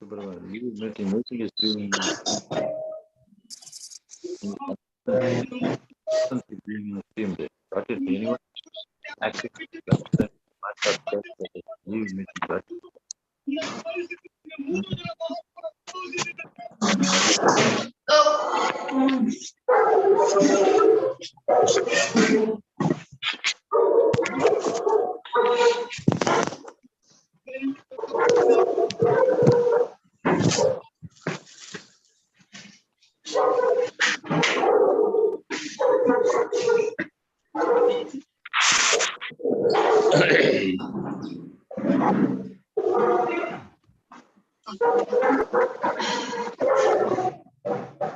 You making music is doing stream there. Got it? Anyone active? You making that.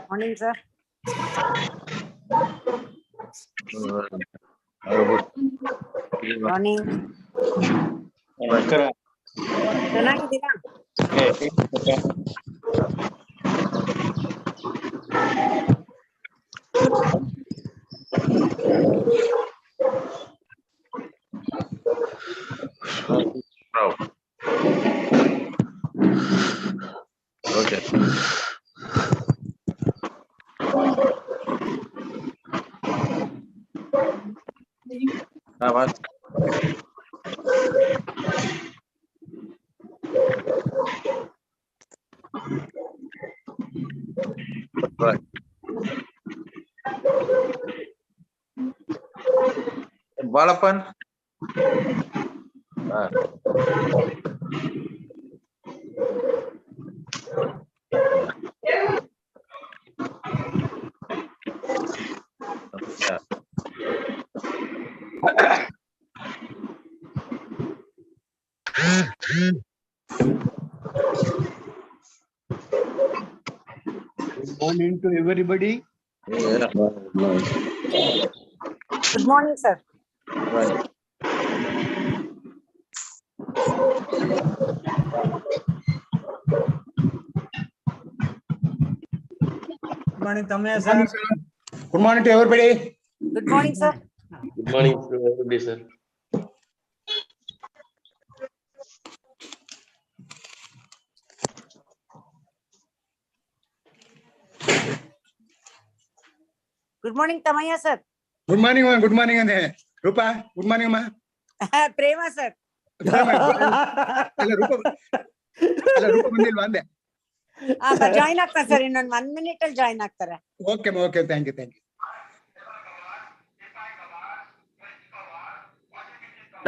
Morning, sir. Morning. ಚೆನ್ನಾಗಿದ್ದೀರಾ? Okay. What? Right. Balapan. Yeah. Good morning to everybody. Yeah. Good morning, sir. Right. Good morning, Tamaya, Good morning, sir. sir. Good morning to everybody. Good morning, sir. Good morning to everybody, sir. Good morning, Tamaya, sir. Good morning, ma. Good morning, Ande. Rupa. Good morning, ma. Prema, sir. ಅಲ್ಲ ರೂಪ ಬಂದಿಲ್ವಾ ಅಂದೆ. Join ಆಗ್ತಾರೆ sir, ಇನ್ನೊಂದು 1 minute ಅಲ್ಲಿ join ಆಗ್ತಾರೆ. Okay okay, thank you.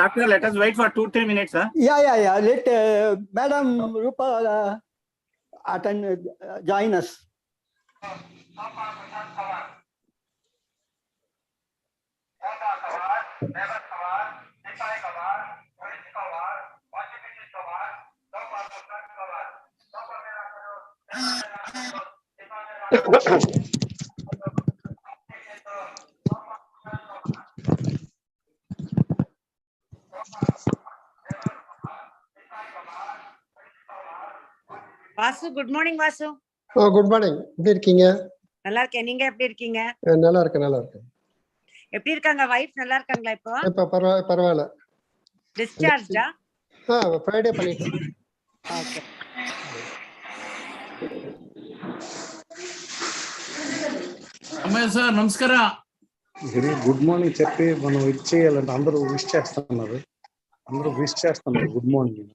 Doctor, let us wait for 2-3 minutes, sir. Yeah. Let Madam Rupa attend, join us. Vasu, good morning Vasu. Good morning. எப்படி இருக்கீங்க? நல்லா இருக்கேன். நீங்க எப்படி இருக்கீங்க? நல்லா இருக்கேன். எப்படி இருக்காங்க? வைஃப் நல்லா இருக்காங்களா இப்போ? இப்ப பரவாயில்ல. டிஸ்சார்ஜா? ஃப்ரைடே பண்ணிட்டேன். ஓகே. అమ్మాయి సార్ నమస్కార. గుడ్ మార్నింగ్ చెప్పి మనం ఇచ్చేయాలంటే అందరూ విష్ చేస్తున్నారు. గుడ్ మార్నింగ్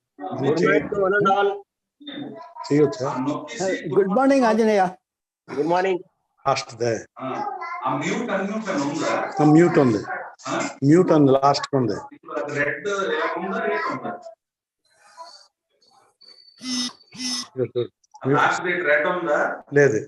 చేయొచ్చా? Good morning, Anjaneya. Good morning. Last mute ఉంది లాస్ట్ ఉంది. లేదు.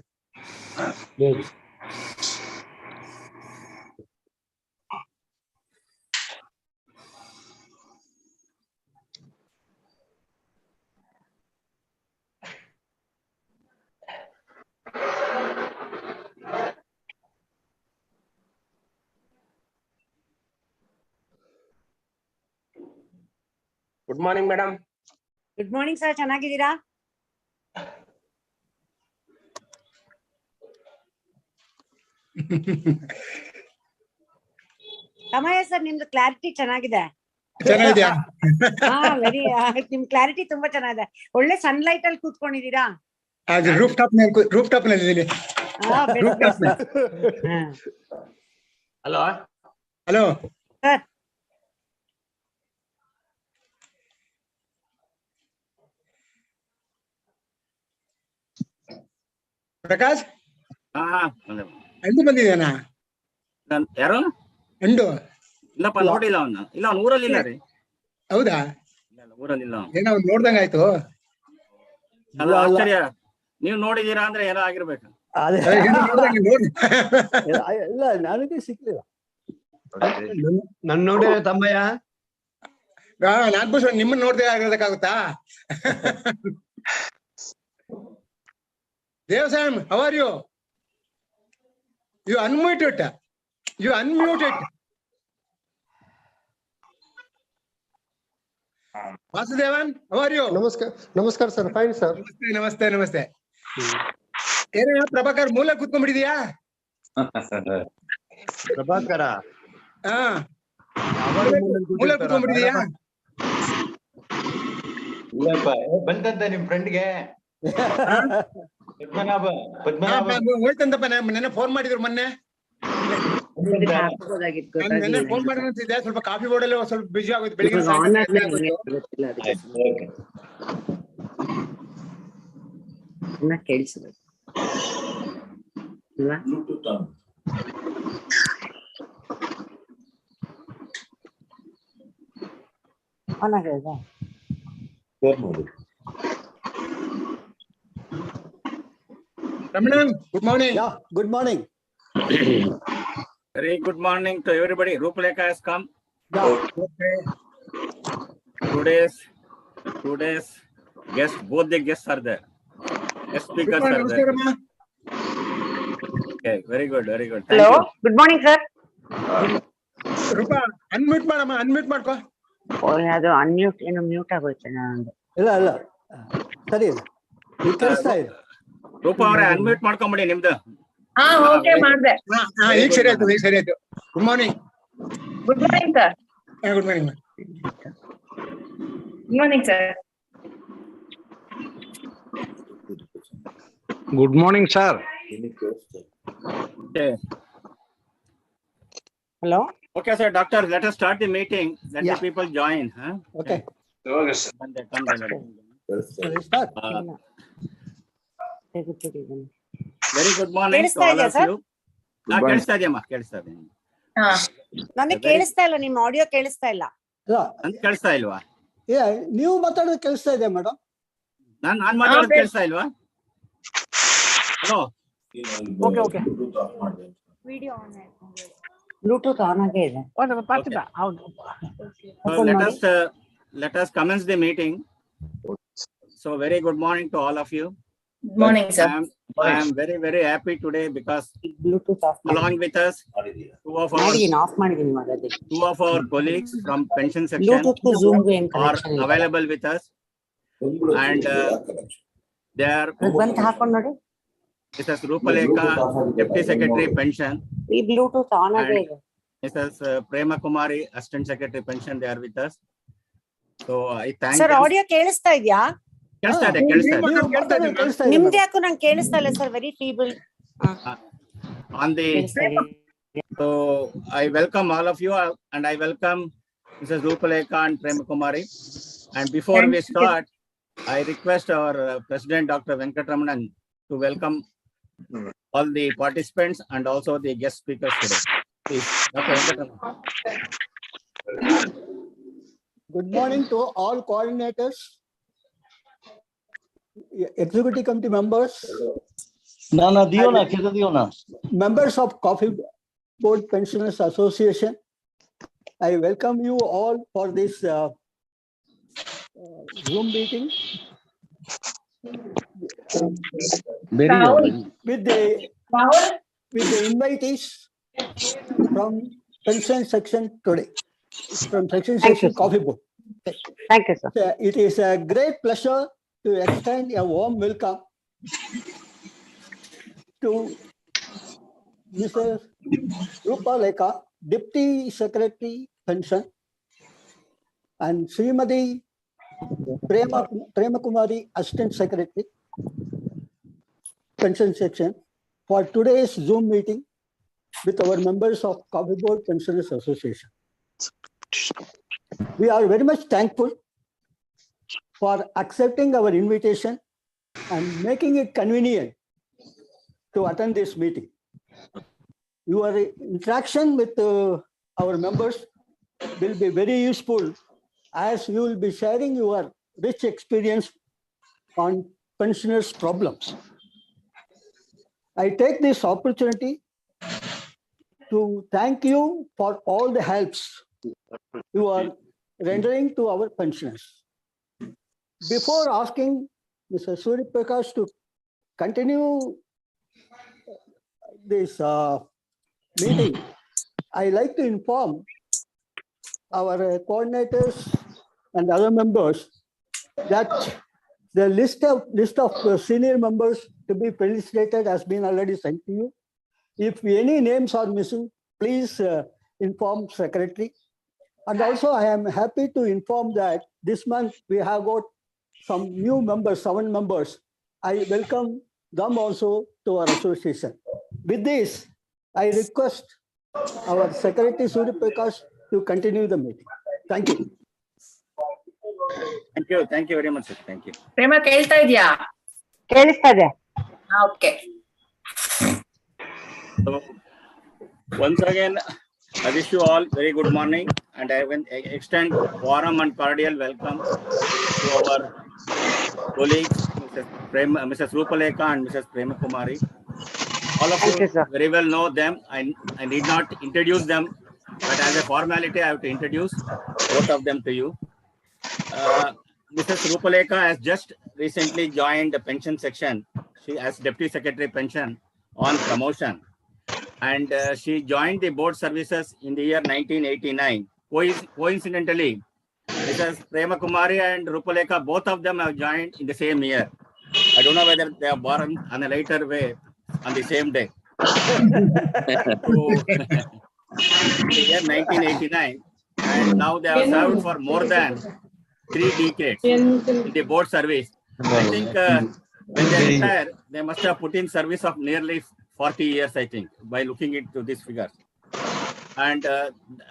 Good morning, madam. Good morning sir, ಚೆನ್ನಾಗಿದ್ದೀರಾ? ತಮಯ್ಯ ಸರ್, ನಿಮ್ದು ಕ್ಲಾರಿಟಿ ಚೆನ್ನಾಗಿದೆ. ಚೆನ್ನಾಗಿದ್ಯಾ? ಹಾ ವೆರಿ ನಿಮ್ ಕ್ಲಾರಿಟಿ ತುಂಬಾ ಚೆನ್ನಾಗಿದೆ. ಒಳ್ಳೆ ಸನ್ಲೈಟ್ ಅಲ್ಲಿ ಕೂತ್ಕೊಂಡಿದೀರಾ. ಅದು ರೂಫ್ ಟಾಪ್ ನಲ್ಲಿ ಇದ್ದೀನಿ. ಹಾ best best. Hello hello sir Prakash ಹಾ ಅಂಡು ಬಂದಿದ್ದಾನಾ? ಯಾರು? ಅಂಡು ಇಲ್ಲಪ್ಪ ನೋಡಿಲ್ಲ ಅವನ್ನ. ಇಲ್ಲ ಅವ್ನ ಊರಲ್ಲಿ ಇಲ್ಲ ರೀ. ಹೌದಾ? ಇಲ್ಲ ಊರಲ್ಲಿ ಇಲ್ಲ. ಏನೋ ಅವ್ನು ನೋಡ್ದಂಗ ಆಯ್ತು. ಅದು ಆಶ್ಚರ್ಯ. ನೀವು ನೋಡಿದೀರಾ ಅಂದ್ರೆ ಏನೋ ಆಗಿರ್ಬೇಕು. ಅದೇ ಏನೋ ನೋಡ್ದಂಗೆ ನೋಡಿ. ಇಲ್ಲ ನನಗೆ ಸಿಕ್ಲಿಲ್ಲ. ನನ್ ನೋಡಿ ತಮ್ಮಯ್ಯ. ನಾಗಭೂಷಣ್ ನಿಮ್ಮನ್ನ ನೋಡ್ದೆ ಆಗಿರೋದಕ್ಕಾಗುತ್ತಾ? ದೇವಸಾಮ್, how are you? You unmuted. You unmuted. Vasudevan, how are you? ನಮಸ್ಕಾರ ಸರ್, ಫೈನ್ ಸರ್. ನಮಸ್ತೆ. ಏನ ಪ್ರಭಾಕರ್ ಮೂಲ ಕೂತ್ಕೊಂಡ್ಬಿಟ್ಟಿದ್ಯಾ? ಪ್ರಭಾಕರ ಹಾ, ಮೂಲ ಕೂತ್ಕೊಂಡ್ಬಿಟ್ಟಿದ್ಯಾ? ಇಲ್ಲಪ್ಪ ಬಂತಂತ ನಿಮ್ ಫ್ರೆಂಡ್ಗೆ ಪದ್ಮನಾಭ ಹೋಯ್ತಂತಪ್ಪ. ನೆನ್ನೆ ಫೋನ್ ಮಾಡಿದ್ರು ಮೊನ್ನೆ. ನೆನ್ನೆ ಫೋನ್ ಮಾಡಿದ್ರೆ ಸ್ವಲ್ಪ ಕಾಫಿ ಬೋರ್ಡಲ್ಲಿ ಸ್ವಲ್ಪ ಬಿಜಿ ಆಗೋಯ್ತು. ಬೆಳಿಗ್ಗೆ ಕೇಳಿಸ್ಬೇಕು Ramanan, good morning. Yeah, good morning. Very good morning to everybody. Rupalekha has come. Yeah. Okay. Today's guests, both the guests are there. Guest speakers Rupa, are namaste, there. Rama. Okay, very good. Thank hello you. Good morning sir. Roopa unmute ಮಾಡಮ್ಮ, unmute ಮಾಡ್ಕೋ. ಅದು unmute ಏನು mute ಆಗೋಯ್ತು ನಂದು. ಇಲ್ಲ ಸರಿ ಇಲ್ಲ, ಈಗ ಕೇಳಿಸ್ತಾ ಇದೆ. ರೂಪಾ ಅವರೇ ಅನ್ಮ್ಯೂಟ್ ಮಾಡ್ಕೊಂಬಿಡಿ ನಿಮ್ದು. ಹಾ ಓಕೆ ಮಾಡ್ದೆ. ಈಗ ಸರಿ ಆಯ್ತು. Good morning. Good morning sir. Good morning. Good morning sir. Good morning sir. Okay. Hello. Okay, sir. Doctor, let us start the meeting. Let the Yeah. people join. Huh? Okay. Come there. Start. Very good morning to ಕೇಳಿಸ್ತಾ all ಇದೆಯಾ of sir? you. ಕೇಳಿಸ್ತಾ ಇದೆಯಮ್ಮ, ಕೇಳಿಸ್ತಾ ಇದೆ. ನನಗೆ ಕೇಳಿಸ್ತಾ ಇಲ್ಲ, ನಿಮ್ audio ಕೇಳಿಸ್ತಾ ಇಲ್ಲ. ನನ್ ಕೇಳಿಸ್ತಾ ಇಲ್ವಾ? ನೀವು ಮಾತಾಡೋದು ಕೇಳಿಸ್ತಾ ಇದೆ ಮೇಡಮ್. ನಾನ್ ಮಾತಾಡೋದು ಕೇಳಿಸ್ತಾ ಇಲ್ವಾ? ಹಲೋ. ಓಕೆ ಬ್ಲೂಟೂತ್ ಆನ್ ಆಗೇ ಇದೆ. ಹೌದು. So let us commence the meeting. So very good morning to all of you. Good morning sir. I am very, very happy today because Bluetooth of along with us two of our colleagues from pension section Bluetooth ಗೂ zoom ಗೂ ಏನ್ are connection ಇಲ್ಲ. available with us, and they are ಬಂತ ಹಾಕೊಂಡು ನೋಡಿ. Mrs. Rupalekha, Deputy Secretary Pension, ಈ Bluetooth on ಆಗೇ ಇದೆ. Mrs. Prema Kumari, Assistant Secretary Pension, they are with us. So I thank sir them. Audio ಕೇಳಿಸ್ತಾ ಇದೆಯಾ? ಕೇಳಿಸ್ತಾ ಇದೆ. ನೀವು ಮಾತಾಡೋದು ಕೇಳಿಸ್ತಾ ಇದೆ ನಿಮ್ದು madam. ಯಾಕೋ ನಂಗೆ ಕೇಳಿಸ್ತಾ ಇಲ್ಲ sir, very feeble. On the So I welcome all of you, and I welcome Mrs. Rupalekha and Prema Kumari. And before we start, I request our President Dr. Venkatramanan to welcome all the participants and also the guest speakers today. Please, Dr. Venkatramanan. Good morning to all coordinators, executive committee members, members of Coffee Board Pensioners Association. I welcome you all for this Zoom meeting with the invitees from pension section today, from section Coffee Board. Thank you sir. It is a great pleasure to extend a warm welcome to Mrs. Rupalekha, Deputy Secretary Pension, and Srimati Prema Kumari, Assistant Secretary, Pension Section, for today's Zoom meeting with our members of Coffee Board Pensioners Association. We are very much thankful for accepting our invitation and making it convenient to attend this meeting. Your interaction with our members will be very useful, as you will be sharing your rich experience on pensioners' problems. I take this opportunity to thank you for all the helps you are rendering to our pensioners. Before asking Mr. Suryaprakash to continue this meeting, I like to inform our coordinators and other members that the list of senior members to be felicitated has been already sent to you. If any names are missing, please inform Secretary. And also, I am happy to inform that this month we have got some new members, 7 members. I welcome them also to our association. With this, I request our Secretary Suryaprakash to continue the meeting. Thank you. Thank you very much, sir. Thank you. ಪ್ರೇಮ ಕೇಳ್ತಾ ಇದೆಯಾ? ಕೇಳಿಸ್ತಾ ಇದೆ. Okay. So once again, I wish you all very good morning, and I will extend warm and cordial welcome to our colleagues, Mrs. Suryaprakash and Mrs. Prema Kumari. All of you very well know them. I need not introduce them, but as a formality, I have to introduce both of them to you. Mrs. Suryaprakash has just recently joined the pension section. She as Deputy Secretary Pension on promotion, and she joined the board services in the year 1989. Coincidentally, Mrs. Prema Kumari and Suryaprakash, both of them have joined in the same year. I don't know whether they are born on a later way on the same day. So, the year 1989, and now they have served for more than 3 decades in the board service. I think when they retire, they must have put in service of nearly 40 years, I think, by looking into these figures. And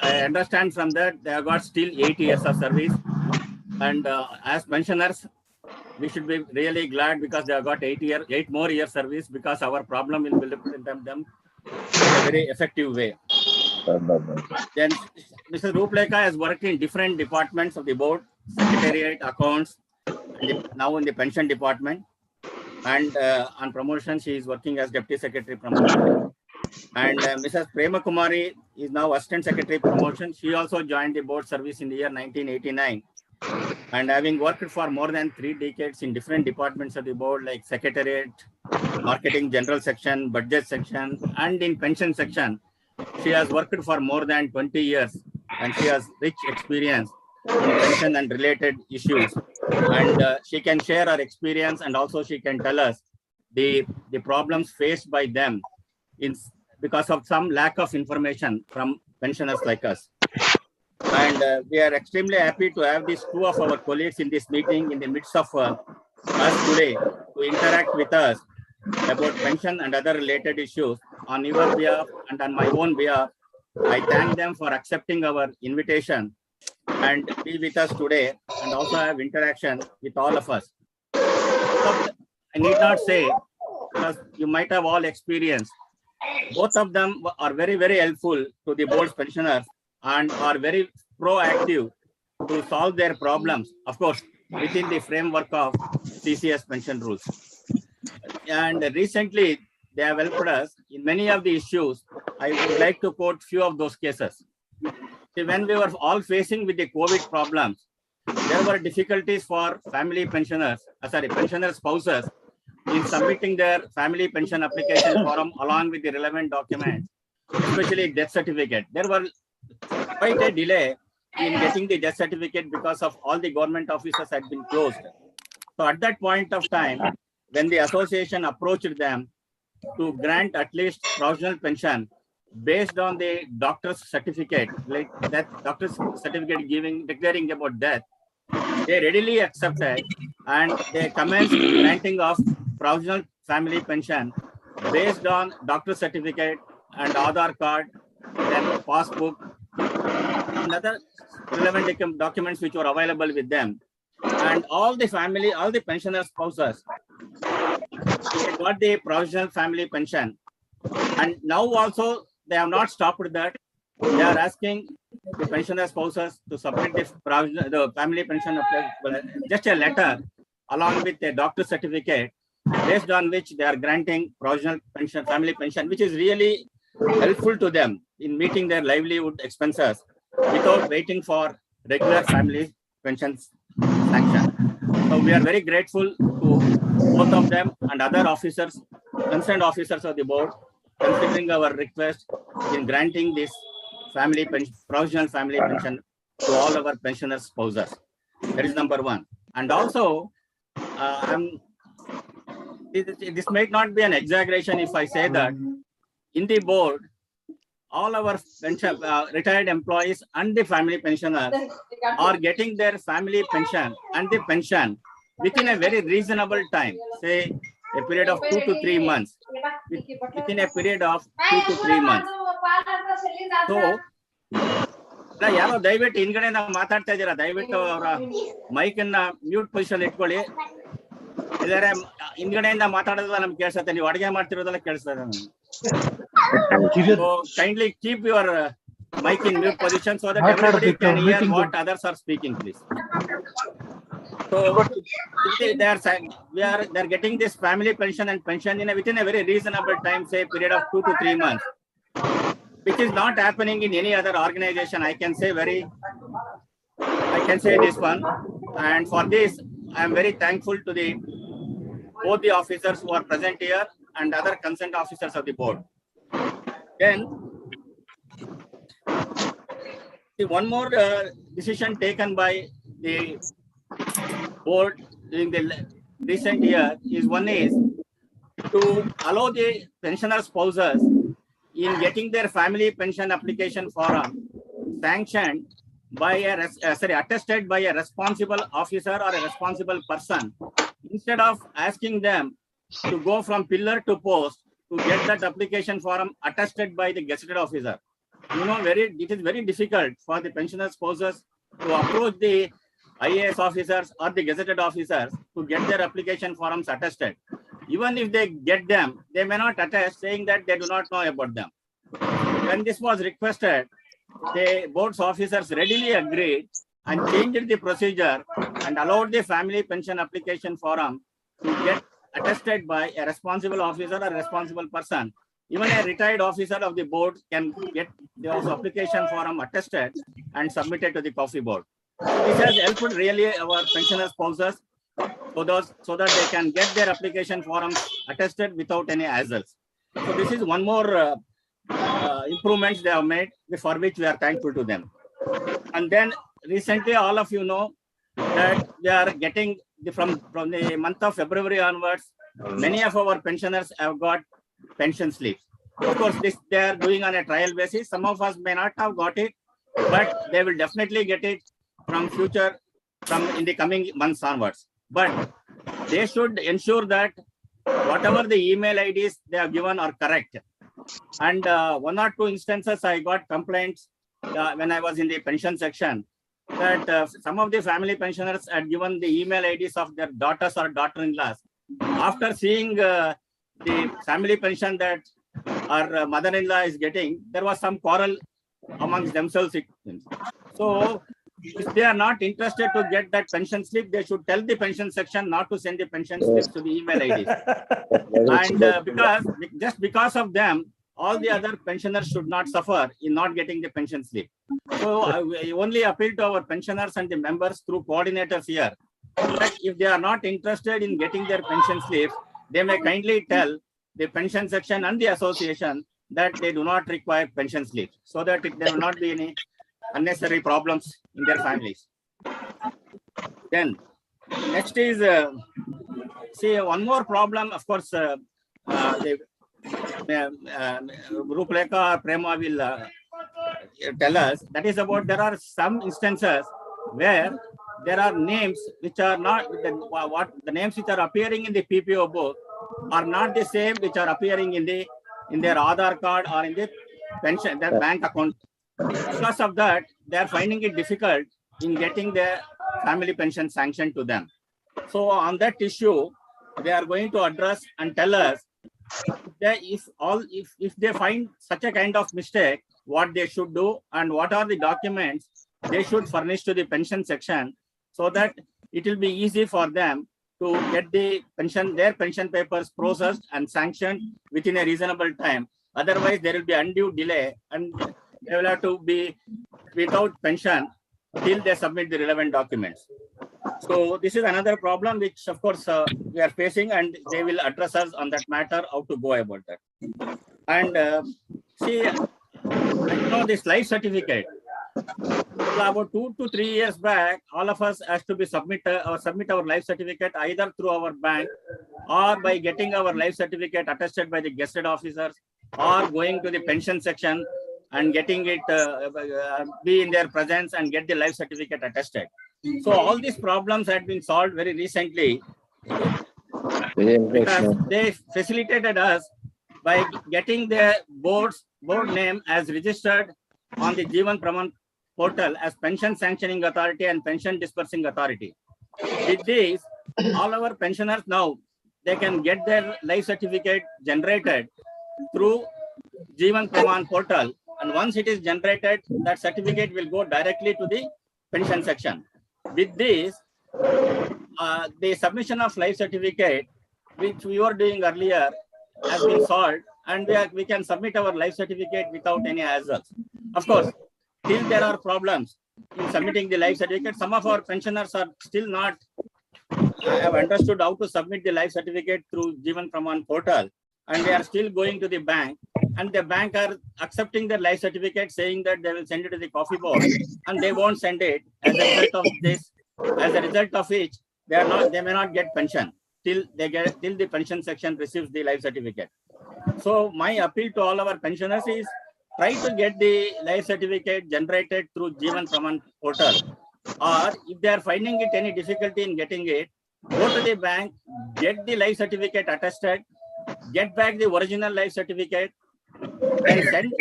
I understand from that they have got still 8 years of service. And as pensioners, we should be really glad because they have got 8 more years service, because our problem will be looked at them in a very effective way. Then Mr. Suryaprakash has worked in different departments of the board, secretariat, accounts, and now in the pension department. And on promotion, she is working as Deputy Secretary Promotion. And Mrs. Prema Kumari is now Assistant Secretary Promotion. She also joined the board service in the year 1989. And having worked for more than 3 decades in different departments of the board, like Secretariat, Marketing General Section, Budget Section, and in Pension Section, she has worked for more than 20 years, and she has rich experience in pension and related issues. And she can share her experience, and also she can tell us the problems faced by them because of some lack of information from pensioners like us. And we are extremely happy to have these 2 of our colleagues in this meeting in the midst of us today to interact with us about pension and other related issues on your behalf and on my own behalf. I thank them for accepting our invitation and be with us today, and also have interaction with all of us. I need not say, because you might have all experienced, both of them are very, very helpful to the board's pensioners and are very proactive to solve their problems, of course, within the framework of CCS pension rules. And recently, they have helped us in many of the issues. I would like to quote few of those cases. See, when we were all facing with the COVID problems, there were difficulties for pensioner spouses in submitting their family pension application form along with the relevant documents, especially death certificate. There were quite a delay in getting the death certificate because of all the government offices had been closed. So at that point of time, when the association approached them to grant at least provisional pension based on the doctor's certificate, like that doctor's certificate declaring about death, they readily accepted and they commenced granting of provisional family pension based on doctor's certificate and Aadhaar card, then passbook, and other relevant documents which were available with them. And all the pensioner spouses, they got the provisional family pension. And now also they have not stopped that. They are asking the pensioner spouses to submit the family pension, just a letter along with a doctor's certificate, based on which they are granting provisional pension, family pension, which is really helpful to them in meeting their livelihood expenses without waiting for regular family pensions sanction. So we are very grateful to both of them and other officers, concerned officers of the board, considering our request in granting this provisional family pension to all our pensioner spouses. That is number one. And also, this might not be an exaggeration if I say that in the board, all our retired employees and the family pensioners are getting their family pension and the pension within a very reasonable time, say a period of 2 to 3 months, within a period of 2 to 3 months. So, ಯಾರೋ ದಯವಿಟ್ಟು ಹಿಂದ್ಗಡೆಯಿಂದ ಮಾತಾಡ್ತಾ ಇದ್ದೀರಾ, ದಯವಿಟ್ಟು ಅವರ mic ಅನ್ನ mute position ಇಟ್ಕೊಳ್ಳಿ. ಇದಾರೆ ಹಿಂದ್ಗಡೆಯಿಂದ ಮಾತಾಡೋದೆಲ್ಲ ನಮ್ಗೆ ಕೇಳಿಸುತ್ತೆ, ನೀವು ಅಡಿಗೆ ಮಾಡ್ತಿರೋದೆಲ್ಲ ಕೇಳಿಸ್ತದೆ ನಮ್ಗೆ. So kindly keep your mic in mute position so that everybody can hear what others are speaking, please. So they're getting this family pension and pension within a very reasonable time, say period of 2 to 3 months, which is not happening in any other organization. I can say this one, and for this I am very thankful to both the officers who are present here and other concerned officers of the board. Then one more decision taken by the board during the recent year is to allow the pensioner spouses in getting their family pension application form sanctioned by attested by a responsible officer or a responsible person, instead of asking them to go from pillar to post to get that application form attested by the gazetted officer. You know, it is very difficult for the pensioner spouses to approach the IAS officers or the gazetted officers to get their application forms attested. Even if they get them, they may not attest, saying that they do not know about them. When this was requested, the board's officers readily agreed and changed the procedure and allowed the family pension application form to get attested by a responsible officer or responsible person. Even a retired officer of the board can get those application form attested and submitted to the coffee board. This has helped really our pensioner spouses so that they can get their application forms attested without any hassles. So this is one more improvements they have made, for which we are thankful to them. And then recently, all of you know that we are getting from the month of February onwards, many of our pensioners have got pension slips. Of course, they are doing on a trial basis. Some of us may not have got it, but they will definitely get it in the coming months onwards. But they should ensure that whatever the email IDs they have given are correct. And 1 or 2 instances I got complaints when I was in the pension section that some of the family pensioners had given the email IDs of their daughters or daughter-in-laws. After seeing the family pension that our mother-in-law is getting, there was some quarrel amongst themselves. So if they are not interested to get that pension slip, they should tell the pension section not to send the pension slips to the email IDs. And because of them, all the other pensioners should not suffer in not getting the pension slip. So I only appeal to our pensioners and the members through coordinators here that if they are not interested in getting their pension slips, they may kindly tell the pension section and the association that they do not require pension slips, so that there will not be any unnecessary problems in their families. Then next is one more problem. Of course, the Rupalekha or Prema will tell us. That is about, there are some instances where there are names which are not, the names which are appearing in the PPO book are not the same which are appearing in their Aadhaar card or in the pension, their bank account. Because of that, they are finding it difficult in getting their family pension sanctioned to them. So on that issue, they are going to address and tell us if they find such a kind of mistake, what they should do and what are the documents they should furnish to the pension section, so that it will be easy for them to get their pension papers processed and sanctioned within a reasonable time. Otherwise, there will be undue delay and they will have to be without pension till they submit the relevant documents. So this is another problem which, of course, we are facing, and they will address us on that matter, how to go about that. And see, this life certificate, about 2 to 3 years back, all of us has to be submit our life certificate either through our bank or by getting our life certificate attested by the gazetted officers, or going to the pension section and getting it, be in their presence and get the life certificate attested. So all these problems had been solved very recently because they facilitated us by getting the board name as registered on the Jeevan Praman portal as Pension Sanctioning Authority and Pension Disbursing Authority. With this, all our pensioners now, they can get their life certificate generated through Jeevan Praman portal. And once it is generated, that certificate will go directly to the pension section. With this, the submission of life certificate, which we were doing earlier, has been solved, and we can submit our life certificate without any hassles. Of course, till there are problems in submitting the life certificate, some of our pensioners are still not have understood how to submit the life certificate through Jeevan Praman portal, and they are still going to the bank, and the bank are accepting their life certificate, saying that they will send it to the coffee board, and they won't send it. As a result of this, as a result of which, they may not get pension till the pension section receives the life certificate. So my appeal to all our pensioners is, try to get the life certificate generated through Jeevan Praman portal, or if they are finding it any difficulty in getting it, go to the bank, get the life certificate attested, get back the original life certificate, then send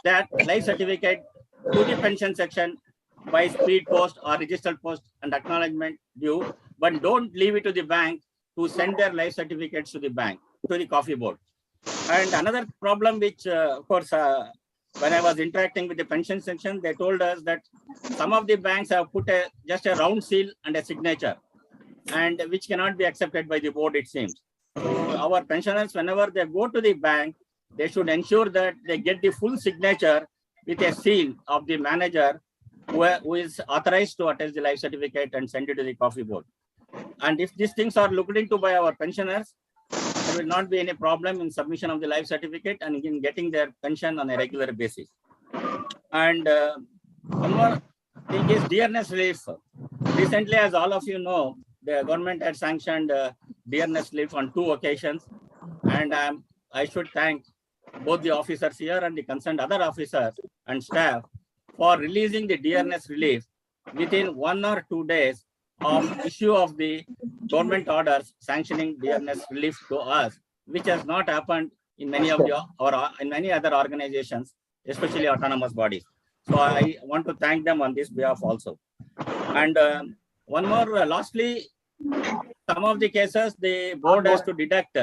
that life certificate to the pension section by speed post or registered post and acknowledgement due, but don't leave it to the bank to send their life certificates to the bank, to the coffee board. And another problem which, of course, when I was interacting with the pension section, they told us that some of the banks have put just a round seal and a signature, and which cannot be accepted by the board, it seems. So our pensioners, whenever they go to the bank, they should ensure that they get the full signature with a seal of the manager who is authorized to attach the life certificate and send it to the coffee board. And if these things are looked into by our pensioners, there will not be any problem in submission of the life certificate and in getting their pension on a regular basis. And one more thing is dearness relief. Recently, as all of you know, the government had sanctioned dearness relief on 2 occasions. And I should thank both the officers here and the concerned other officers and staff for releasing the dearness relief within 1 or 2 days of issue of the government orders sanctioning dearness relief to us, which has not happened in many of in many other organizations, especially autonomous bodies. So I want to thank them on this behalf also. And one more, lastly, some of the cases the board has to deduct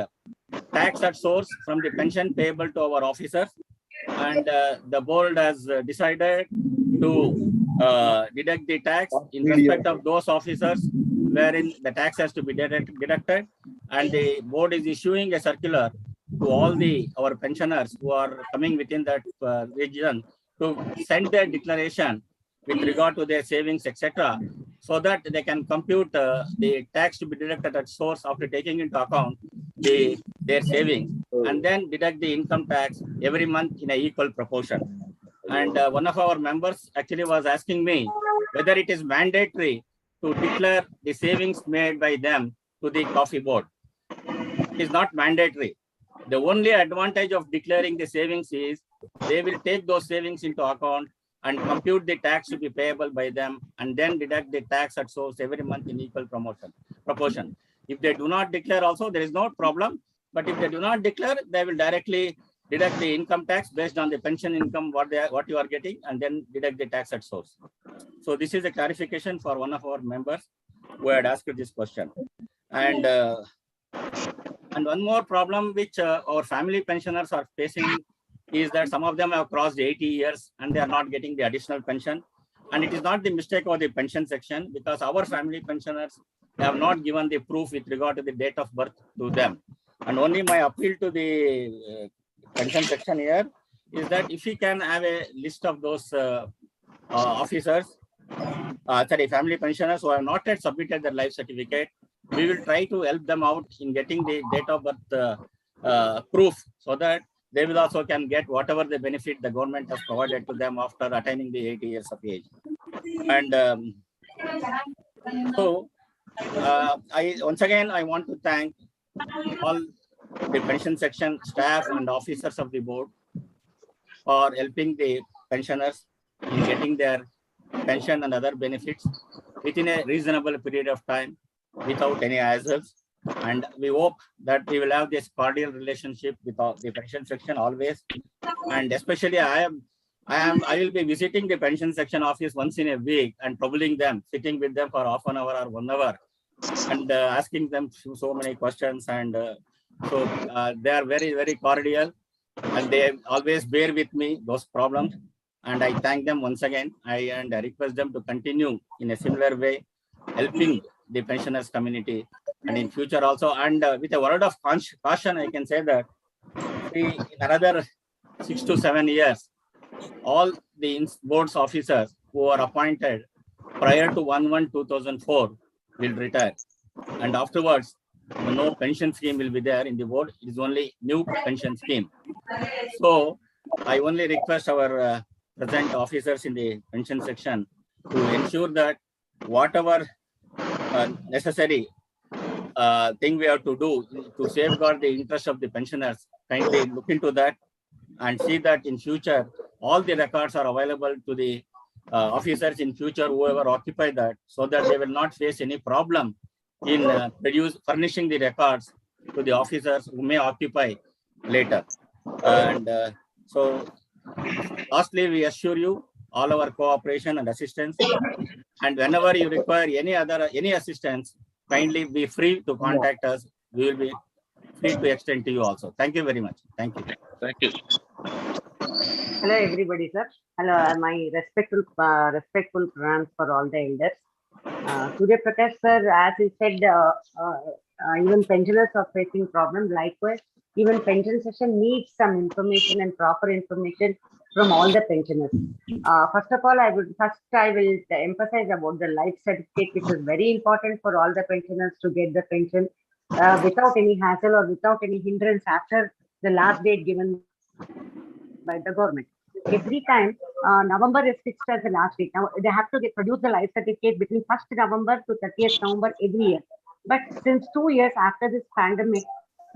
tax at source from the pension payable to our officers, and the board has decided to deduct the tax in respect of those officers wherein the tax has to be deducted, and the board is issuing a circular to all our pensioners who are coming within that region to send their declaration with regard to their savings, etc., so that they can compute the tax to be deducted at source after taking into account their savings, and then deduct the income tax every month in an equal proportion. And one of our members actually was asking me whether it is mandatory to declare the savings made by them to the coffee board. It is not mandatory. The only advantage of declaring the savings is they will take those savings into account and compute the tax to be payable by them and then deduct the tax at source every month in equal proportion. If they do not declare also, there is no problem. But if they do not declare, they will directly deduct the income tax based on the pension income, what you are getting, and then deduct the tax at source. So this is a clarification for one of our members who had asked this question. And one more problem which our family pensioners are facing is that some of them have crossed 80 years and they are not getting the additional pension. And it is not the mistake of the pension section, because our family pensioners have not given the proof with regard to the date of birth to them. And only my appeal to the pension section here is that if we can have a list of those officers, family pensioners who have not yet submitted their life certificate, we will try to help them out in getting the date of birth proof, so that they will also can get whatever the benefit the government has provided to them after attaining the 80 years of age. And once again, I want to thank all the pension section staff and officers of the board for helping the pensioners in getting their pension and other benefits within a reasonable period of time without any hassles. And we hope that we will have this cordial relationship with the pension section always. And especially I will be visiting the pension section office once in a week and troubling them, sitting with them for half an hour or 1 hour and asking them so many questions. And so they are very, very cordial and they always bear with me those problems. And I thank them once again. And I request them to continue in a similar way, helping the pensioners community and in future also. And with a word of caution, I can say that in another 6 to 7 years, all the board's officers who are appointed prior to 1/1/2004 will retire. And afterwards, no pension scheme will be there in the board. It is only new pension scheme. So I only request our present officers in the pension section to ensure that whatever necessary thing we have to do to safeguard the interest of the pensioners, kindly look into that and see that in future all the records are available to the officers in future, whoever occupy that, so that they will not face any problem in furnishing the records to the officers who may occupy later. And so lastly, we assure you all our cooperation and assistance. And whenever you require any assistance, kindly be free to contact us. We will be free to extend to you also. Thank you very much. Thank you. Thank you. Hello, everybody, sir. Hello, my respectful pranams for all the elders. Suryaprakash, sir, as he said, even pensioners are facing problems. Likewise, even pension session needs some information and proper information from all the pensioners. First of all, I will emphasize about the life certificate, which is very important for all the pensioners to get the pension without any hassle or without any hindrance after the last date given by the government. Every time November is fixed as the last date. Now they have to produce the life certificate between 1st November to 30th November every year. But since 2 years after this pandemic,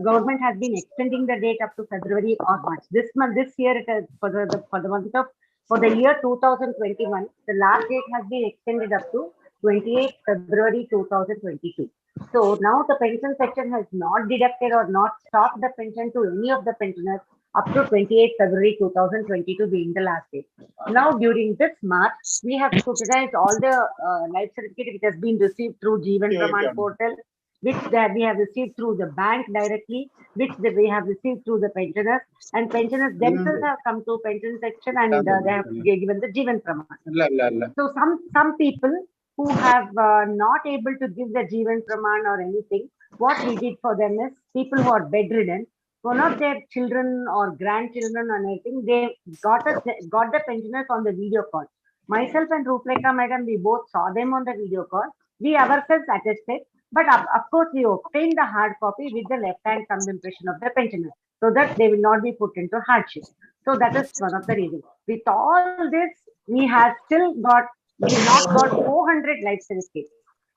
government has been extending the date up to February or March. This year, it is for the year 2021, the last date has been extended up to 28th February 2022. So now the pension section has not deducted or not stopped the pension to any of the pensioners up to 28th February 2022 being the last date. Now during this March, we have scrutinized all the life certificate which has been received through Jeevan Praman portal, which we have received through the bank directly, which we have received through the pensioners, and pensioners themselves have come to pension section and they have given the Jeevan Praman. So some people who have not able to give the Jeevan Praman or anything, what we did for them is people who are bedridden, one of their children or grandchildren or anything, they got the pensioners on the video call. Myself and Rupleka madam, we both saw them on the video call. We ourselves attested, but of course we obtained the hard copy with the left-hand thumb impression of the pensioners, so that they will not be put into hardship. So that is one of the reasons. With all this, we have not got 400 life certificates.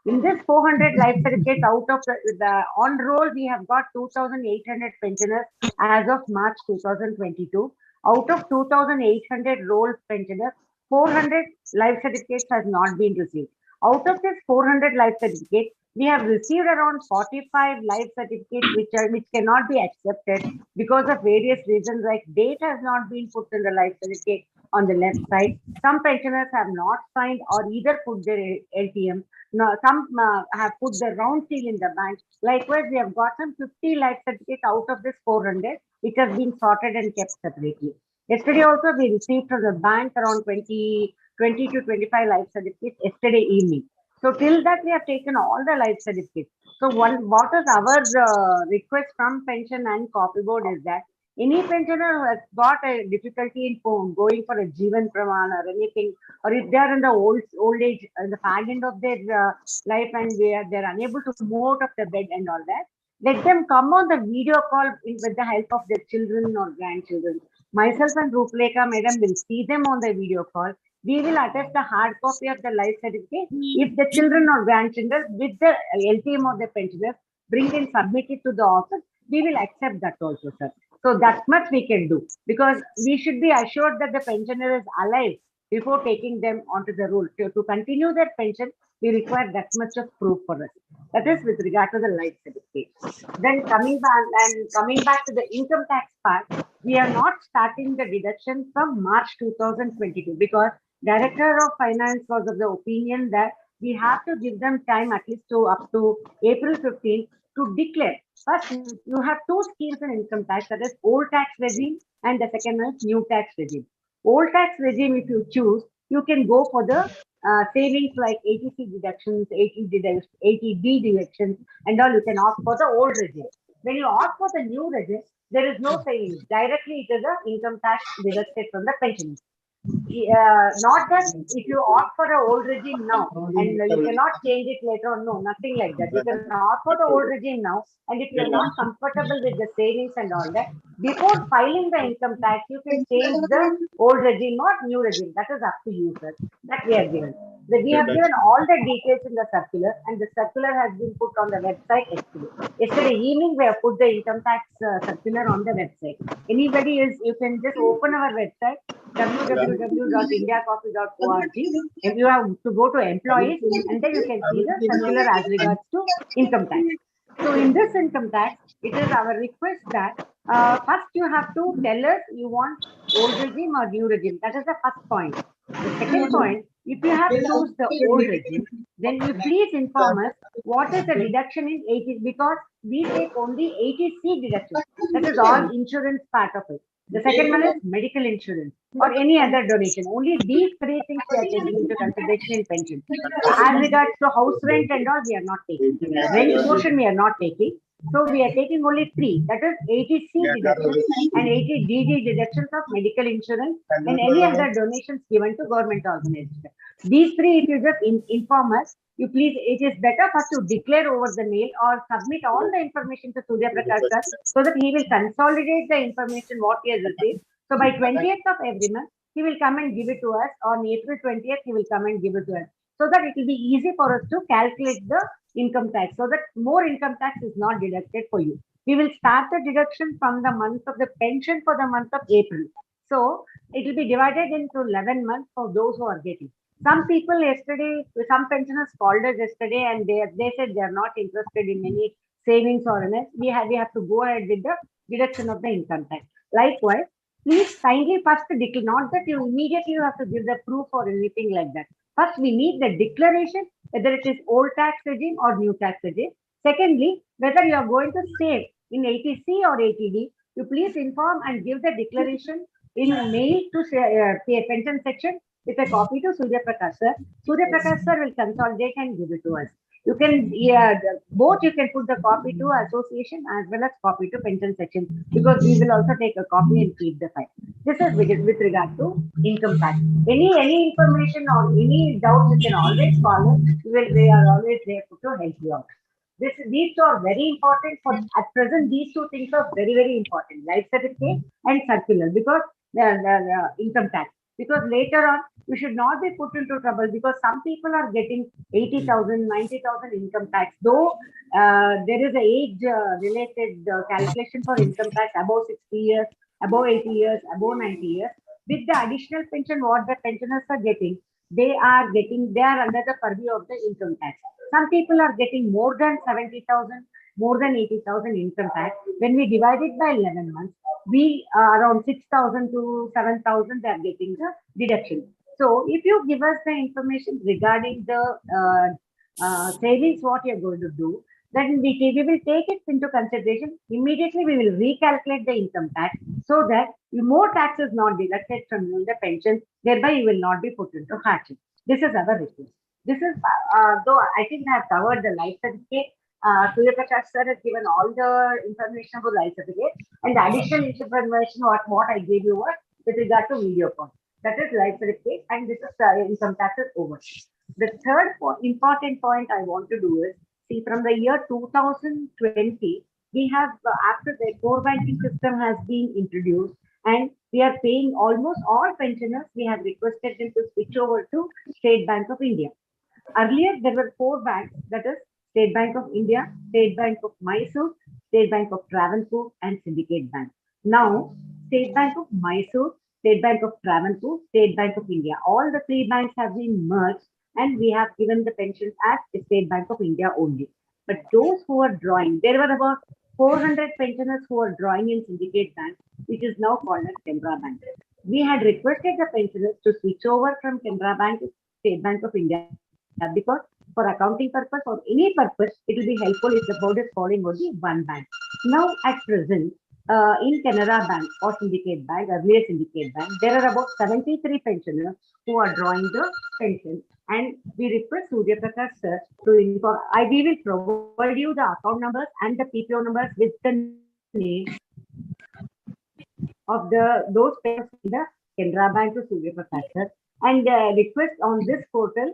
In this 400 life certificates, out of the on roll, we have got 2,800 pensioners as of March 2022. Out of 2,800 rolled pensioners, 400 life certificates has not been received. Out of this 400 life certificates, we have received around 45 life certificates which cannot be accepted because of various reasons, like date has not been put in the life certificate on the left side. Some pensioners have not signed or either put their LTM. No, some have put the round seal in the bank. Likewise, we have gotten 50 life certificates out of this 400, which has been sorted and kept separately. Yesterday also, we received from the bank around 20 to 25 life certificates yesterday evening. So till that, we have taken all the life certificates. So what is our request from pension and copy board is that any pensioner who has got a difficulty in going for a Jeevan Praman or anything, or if they are in the old age, in the fag end of their life, and they're unable to move out of the bed and all that, let them come on the video call with the help of their children or grandchildren. Myself and Rupalekha madam will see them on the video call. We will attach the hard copy of the life certificate. If the children or grandchildren with the LTM of the pensioners bring and submit it to the office, we will accept that also, sir. So that much we can do, because we should be assured that the pensioner is alive before taking them onto the roll. To continue their pension, we require that much of proof for us. That is with regard to the life certificate. Then coming back to the income tax part, we are not starting the deduction from March 2022 because Director of Finance was of the opinion that we have to give them time at least up to April 15th to declare. First, you have two schemes in income tax, that is old tax regime and the second is new tax regime. Old tax regime, if you choose, you can go for the savings like 80C deductions, 80D deductions, and all. You can opt for the old regime. When you opt for the new regime, there is no savings. Directly, it is a income tax deducted from the pension. Not that if you opt for an old regime now and you cannot change it later on, no, nothing like that. You can opt for the old regime now, and if you're not comfortable with the savings and all that, before filing the income tax, you can change the old regime or new regime. That is up to you, sir. That we have given. We have given all the details in the circular, and the circular has been put on the website yesterday. Yesterday evening, we have put the income tax circular on the website. Anybody you can just open our website, www.indiacoffee.org, and you have to go to employees, and then you can see the circular as regards to income tax. So in this income tax, it is our request that first you have to tell us you want old regime or new regime. That is the first point. The second point, if you have choose the old regime, then you please inform us what is the deduction in 80, because we take only 80C deduction. That is all insurance part of it. The second one is medical insurance or any other donation. Only these three things we are taking into consideration in pension. As regards to house rent and all, we are not taking. Rent portion we are not taking. So we are taking only three. That is 80C deductions and 80DD deductions of medical insurance and any other donations given to government organizations. These three, if you just inform us, you please, it is better first to declare over the mail or submit all the information to Suryaprakash sir, so that he will consolidate the information what he has received. So by 20th of every month, he will come and give it to us. On April 20th, he will come and give it to us, so that it will be easy for us to calculate the income tax, so that more income tax is not deducted for you. We will start the deduction from the month of the pension for the month of April. So it will be divided into 11 months for those who are getting. Some people yesterday, some pensioners called us yesterday and they said they are not interested in any savings or anything. We have to go ahead with the deduction of the income tax. Likewise, please kindly first declare, not that you immediately have to give the proof or anything like that. First, we need the declaration, whether it is old tax regime or new tax regime. Secondly, whether you are going to save in 80C or 80D, you please inform and give the declaration in mail to pension section with a copy to Suryaprakash sir. Suryaprakash sir will consolidate and give it to us. You can, both you can put the copy to association as well as copy to pension section, because we will also take a copy and keep the file. This is with regard to income tax. Any information or any doubts, you can always call us. We are always there to help you out. These two are very important for at present. These two things are very, very important: life certificate and circular, because the income tax. because later on we should not be put into trouble, because some people are getting 80,000, 90,000 income tax. Though there is a age related calculation for income tax above 60 years, above 80 years, above 90 years. With the additional pension, what the pensioners are getting, they are under the purview of the income tax. Some people are getting more than 70,000, more than 80,000 income tax. When we divide it by 11 months, we around 6,000 to 7,000 they are getting the deduction. So if you give us the information regarding the savings, what you're going to do, then we will take it into consideration. Immediately we will recalculate the income tax so that more tax is not deducted from the pension, thereby you will not be put into hardship. This is our request. This is, though I think I have covered the life certificate. Suryaprakash sir has given all the information about life certificate, and the additional information what I gave you was with regard to video call. That is life certificate, and this is income tax is over. The third important point I want to do is, see, from the year 2020, we have, after the core banking system has been introduced, and we are paying almost all pensioners, we have requested them to switch over to State Bank of India. Earlier, there were 4 banks, that is State Bank of India, State Bank of Mysore, State Bank of Travancore, and Syndicate Bank. Now, State Bank of Mysore, State Bank of Travancore, State Bank of India, all the 3 banks have been merged, and we have given the pensions as State Bank of India only. But those who are drawing, there were about 400 pensioners who are drawing in Syndicate Bank, which is now called as Canara Bank. We had requested the pensioners to switch over from Canara Bank to State Bank of India, because for accounting purpose or any purpose, it will be helpful if the board is following only one bank. Now, at present, in Canara Bank or Syndicate Bank, earlier Syndicate Bank, there are about 73 pensioners who are drawing the pension. And we request Suryaprakash sir to inform. We will provide you the account numbers and the PPO numbers with the name of those pensioners in the Canara Bank to Suryaprakash sir, and request on this portal.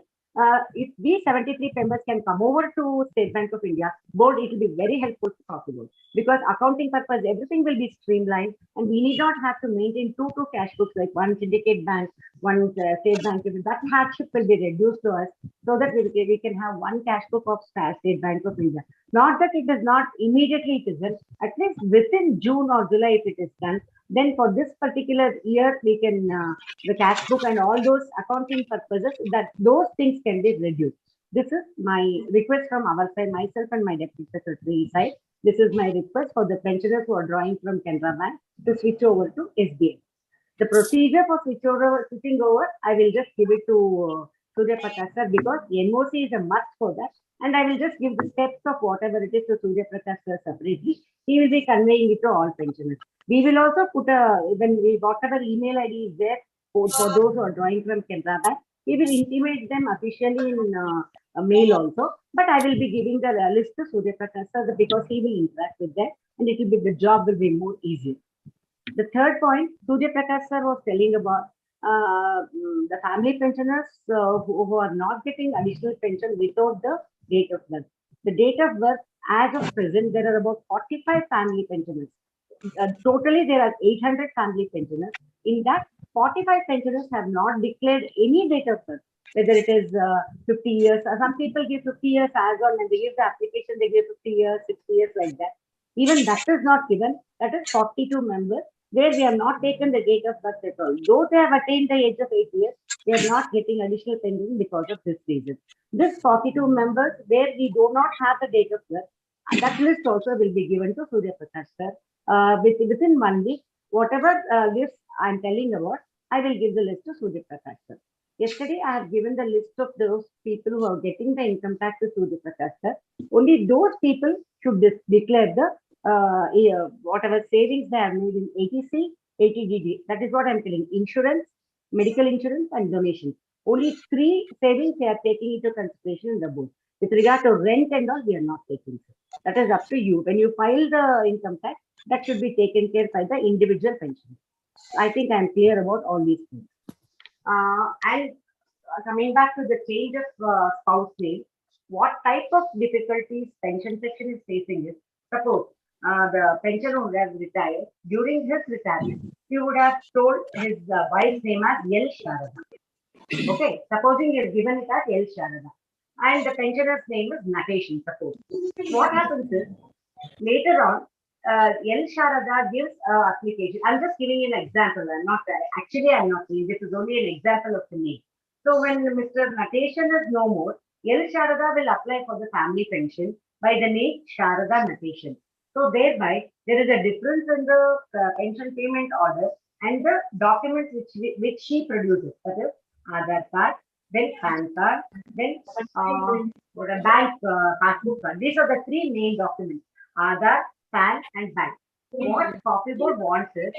If these 73 members can come over to State Bank of India board, it will be very helpful if possible, because accounting purpose, everything will be streamlined, and we need not have to maintain two cash books, like one Syndicate Bank, one State Bank. That hardship will be reduced to us, so that we can have one cash book of State Bank of India. Not that it is not immediately it isn't, at least within June or July, if it is done, then for this particular year, we can, the cash book and all those accounting purposes, that those things can be reduced. This is my request from our side, myself and my deputy secretary side. This is my request for the pensioners who are drawing from Canara Bank to switch over to SBI. The procedure for switching over, I will just give it to Suryaprakash sir, because NOC is a must for that. And I will just give the steps of whatever it is to Suryaprakash sir separately. He will be conveying it to all pensioners. We will also put whatever email ID is there for those who are drawing from Canara Bank, we will intimate them officially in a mail also. But I will be giving the list to Suryaprakash sir, because he will interact with them, and it will be, the job will be more easy. The third point, Suryaprakash sir was telling about the family pensioners who are not getting additional pension without the date of birth. The date of birth, as of present, there are about 45 family pensioners. Totally, there are 800 family pensioners. In that, 45 pensioners have not declared any date of birth, whether it is 50 years. Some people give 50 years as on, and they give the application, they give 50 years, 60 years, like that. Even that is not given. That is 42 members, where we have not taken the date of birth at all. Though they have attained the age of 8 years, they are not getting additional pension because of this reason. This 42 members, where we do not have the date of birth, that list also will be given to Suryaprakash sir. Within 1 week, whatever list I am telling about, I will give the list to Suryaprakash sir. Yesterday, I have given the list of those people who are getting the income tax to Suryaprakash sir. Only those people should declare the whatever savings they have made in ATC, ATDD. That is what I am telling. Insurance, medical insurance, and donations. Only 3 savings they are taking into consideration in the board. With regard to rent and all, we are not taking it. That is up to you. When you file the income tax, that should be taken care by the individual pension. I think I am clear about all these things. And coming back to the change of spouse name, what type of difficulties pension section is facing is, suppose the pensioner who has retired, during his retirement, he would have told his wife's name as L. Sharada. Okay, supposing he has given it as L. Sharada. And the pensioner's name is Natation, suppose. What happens is, later on, L. Sharada gives application. I'm just giving an example. I'm not saying this is only an example of the name. So when Mr. Natation is no more, L. Sharada will apply for the family pension by the name Sharada Natation. So thereby, there is a difference in the pension payment order and the documents which she produces. That is Aadhaar card, then PAN card, then what a bank passbook card. These are the three main documents: Aadhaar, PAN, and bank. What Coffee Board wants is,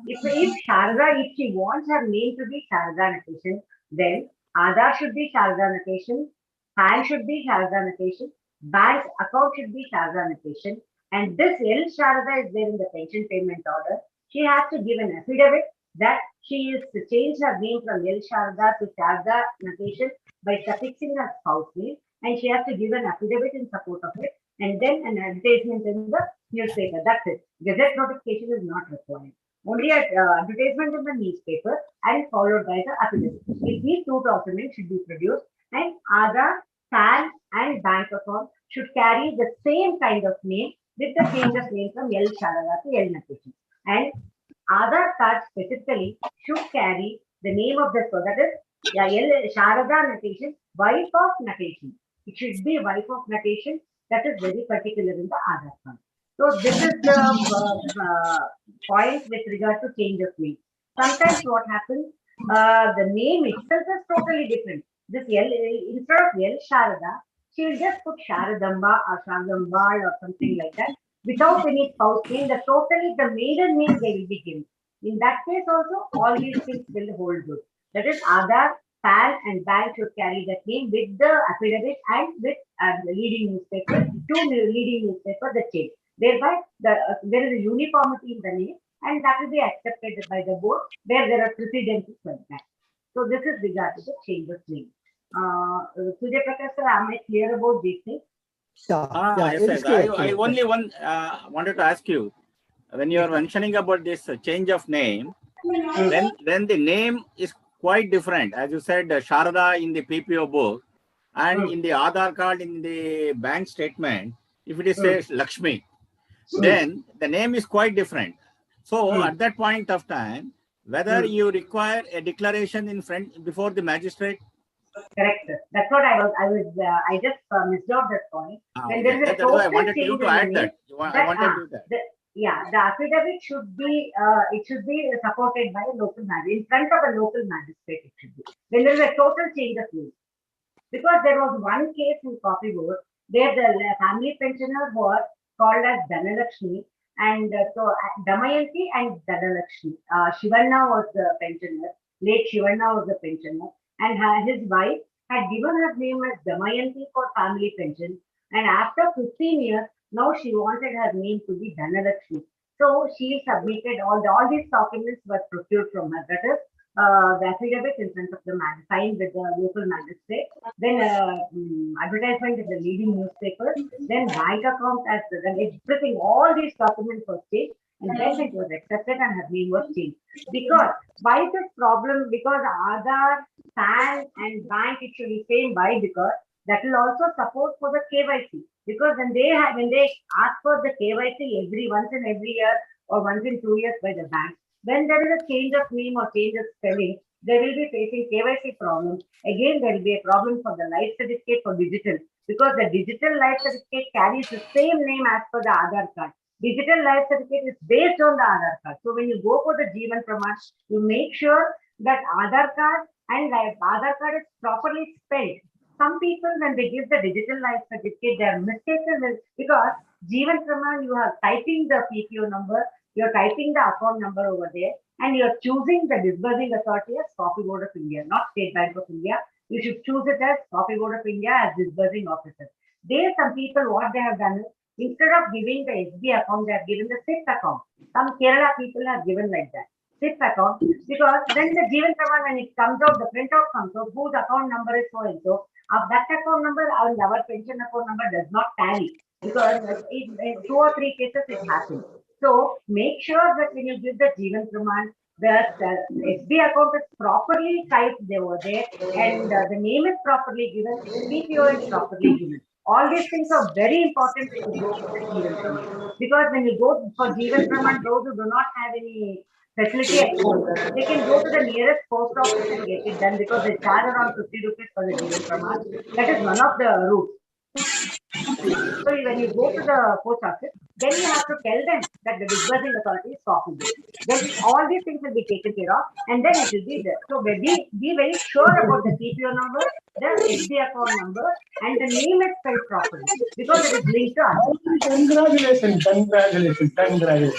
if Sharada, if she wants her name to be Sharada Natation, then Aadhaar should be Sharada Natation, PAN should be Sharada Natation, bank account should be Sharada Natation, and this L. Sharada is there in the pension payment order. She has to give an affidavit that she is to change her name from L. Sharada to Sharada Natation by suffixing her spouse name, and she has to give an affidavit in support of it, and then an advertisement in the newspaper. That's it. Gazette notification is not required. Only an advertisement in the newspaper and followed by the affidavit. These two documents should be produced, and Aadhaar, PAN, and bank account should carry the same kind of name with the change of name from L. Sharada to L. Natation. And Aadhaar card specifically should carry the name of the, so that is L. Sharada Natation, wife of Natation. It should be wife of Natation. That is very particular in the Aadhaar card. So this is the point with regard to change of name. Sometimes what happens, the name itself is totally different. This L, instead of L. Sharada, she will just put Sharadamba or Sharadambal or something like that, without any spouse name. The maiden name they will be given. In that case also, all these things will hold good. That is, Aadhaar, PAN, and bank should carry that name with the affidavit and with the leading newspaper, leading newspaper, the change. Thereby, there is a uniformity in the name, and that will be accepted by the board where there are precedences like that. So this is regarding the change of name. Suryaprakash sir, am I clear about these things? Yes. I only wanted to ask you, when you are mentioning about this change of name, then the name is quite different. As you said, Sharada in the PPO book and in the Aadhaar card, in the bank statement, if it says Lakshmi, then the name is quite different. So at that point of time, whether you require a declaration in front before the magistrate. Correct, sir. That's what I just missed out that point. When there is a That's why I total wanted change you to in the add name, that. I wanted to do that. the affidavit should be supported by a local magistrate, in front of a local magistrate it should be. When there is a total change of name. Because there was one case in Coffee Board where the family pensioner was called as Dhanalakshmi, and so Damayanti and Dhanalakshmi. Shivanna was the pensioner, late Shivanna was the pensioner, and his wife had given her name as Damayanti for family pension, and after 15 years, now she wanted her name to be Dhanalakshmi. So she submitted all these documents were procured from her. That is, the affidavit in front of the man, signed with the local magistrate, then advertisement in the leading newspaper, then bank account as everything, all these documents were changed, and then it was accepted and her name was changed. Because why is this problem? Because Aadhaar, PAN, and bank it should be same. Why? Because that will also support for the KYC. Because when they ask for the KYC once in every year or once in 2 years by the bank, when there is a change of name or change of spelling, they will be facing KYC problems. Again, there will be a problem for the life certificate for digital, because the digital life certificate carries the same name as per the Aadhaar card. Digital life certificate is based on the Aadhaar card. So when you go for the Jeevan Praman, you make sure that Aadhaar card and Aadhaar card is properly spelled. Some people, when they give the digital life certificate, they are mistaken because Jeevan Praman, you are typing the PPO number, you're typing the account number over there, and you're choosing the disbursing authority as Coffee Board of India, not State Bank of India. You should choose it as Coffee Board of India as disbursing officer. There, some people, what they have done is, instead of giving the SB account, they have given the SIP account. Some Kerala people have given like that, SIP account, because then the Jeevan Praman, when it comes out, the printout comes out, whose account number is so and so. That account number and our pension account number does not tally, because in 2 or 3 cases it happens. So make sure that when you give the Jeevan Praman, SB account is properly typed over there, and the name is properly given, PPO is properly given. All these things are very important when you go for the Jeevan Praman. Because when you go for Jeevan Praman, those who do not have any facility at home, they can go to the nearest post office and get it done, because they charge around 50 rupees for the Jeevan Praman. That is one of the routes. So when you go to the post office, then you have to tell them that the disbursing authority is copy this. Then all these things will be taken care of, and then it will be there. So be very sure about the PPO number, the SB account number, and the name is spelled properly, because it is linked to Aadhaar. Congratulations, congratulations, congratulations.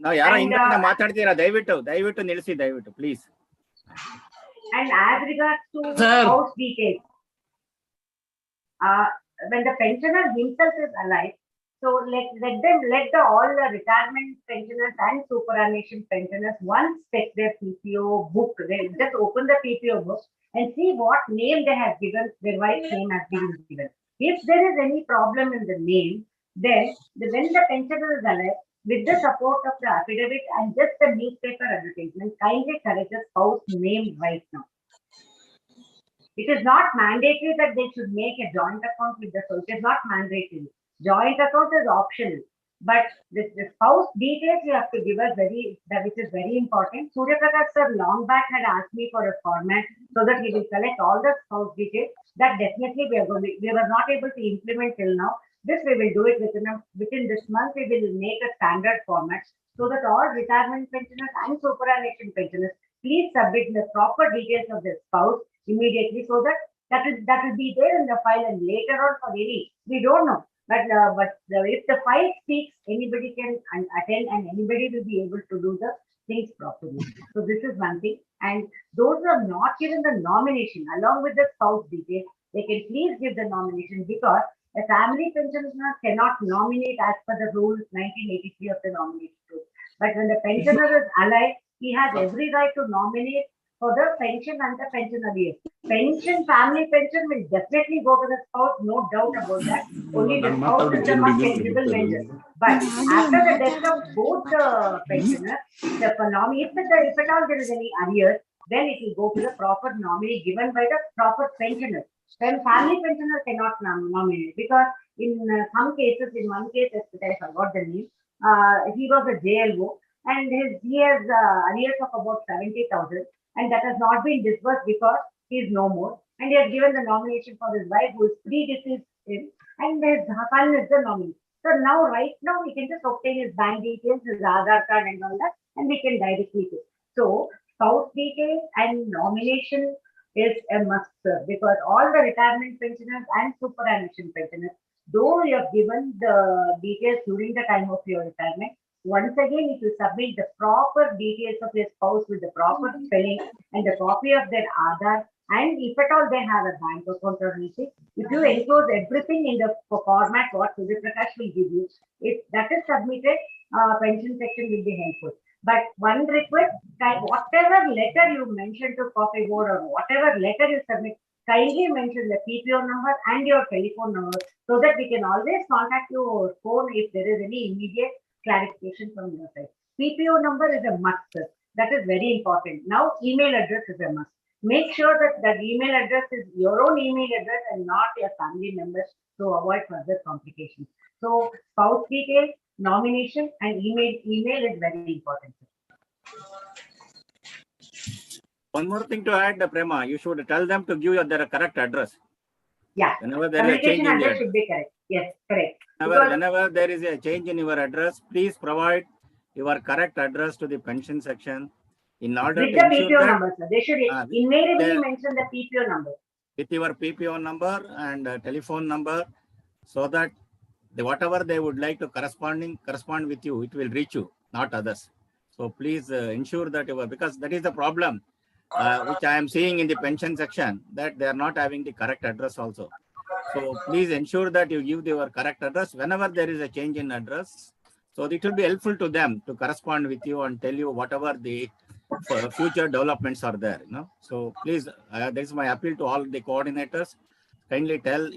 ನಾವು ಯಾರೋ And, ಹಿಂದೆ ಮಾತಾಡ್ತೀರಾ, ದಯವಿಟ್ಟು ನಿಲ್ಲಿಸಿ, ದಯವಿಟ್ಟು please. And as regards to house details, when the pensioner himself is alive, so let all the retirement pensioners and superannuation pensioners once check their PPO book. They just open the PPO book and see what name they have given, their wife's name has been given. If there is any problem in the name, then when the pensioner is alive, with the support of the affidavit and just the newspaper advertisement, kindly correct the spouse name right now. It is not mandatory that they should make a joint account with the spouse. It is not mandatory. Joint account is optional. But the spouse details you have to give us which is very important. Suryaprakash sir long back had asked me for a format so that he will collect all the spouse details. That definitely we were not able to implement till now. This we will do it within this month. We will make a standard format so that all retirement pensioners and superannuation pensioners please submit the proper details of the spouse immediately, so that will be there in the file, and later on for any, we don't know. But if the file speaks, anybody can attend and anybody will be able to do the things properly. So this is one thing. And those who have not given the nomination along with the spouse details, they can please give the nomination, because a family pensioner cannot nominate as per the rule 1983 of the nomination rule. But when the pensioner is alive, he has every right to nominate for the pension and the pension arrears. Family pension will definitely go to the spouse, no doubt about that. Only the spouse is the most eligible member. But after the death of both the pensioners, the nominee, if at all there is any arrears, then it will go to the proper nominee given by the proper pensioner. Then family pensioner cannot nominate, because in some cases, in one case, I forgot the name, he was a JLO and he has arrears of about 70,000, and that has not been disbursed because he is no more, and he has given the nomination for his wife who is predeceased, and his son is the nominee. So right now we can just obtain his bank details, his Aadhaar card and all that, and we can directly do. So spouse details and nomination is a must, sir, because all the retirement pensioners and superannuation pensioners, though you have given the details during the time of your retirement, once again, if you submit the proper details of your spouse with the proper spelling and the copy of their Aadhaar, and if at all they have a bank account or anything, if you enclose everything in the format what Suryaprakash will give you, if that is submitted, pension section will be helpful. But one request, whatever letter you mention to copy board or whatever letter you submit, kindly mention the PPO number and your telephone number, so that we can always contact you over phone if there is any immediate clarification from your side. PPO number is a must, sir. That is very important. Now, email address is a must. Make sure that the email address is your own email address and not your family members, to avoid further complications. So, spouse details, nomination, and email is very important. One more thing to add, Prema, you should tell them to give their correct address. Yeah, whenever there is a change communication in address should be correct. Yes, correct. Whenever there is a change in your address, please provide your correct address to the pension section in order with to the ensure PPO that number, sir. They should invariably mention the PPO number. With your PPO number and telephone number, so that whatever they would like to correspond with you, it will reach you, not others. So please ensure that because that is the problem which I am seeing in the pension section, that they are not having the correct address also. So please ensure that you give your correct address whenever there is a change in address. So it will be helpful to them to correspond with you and tell you whatever the future developments are there. So please, this is my appeal to all the coordinators. Kindly tell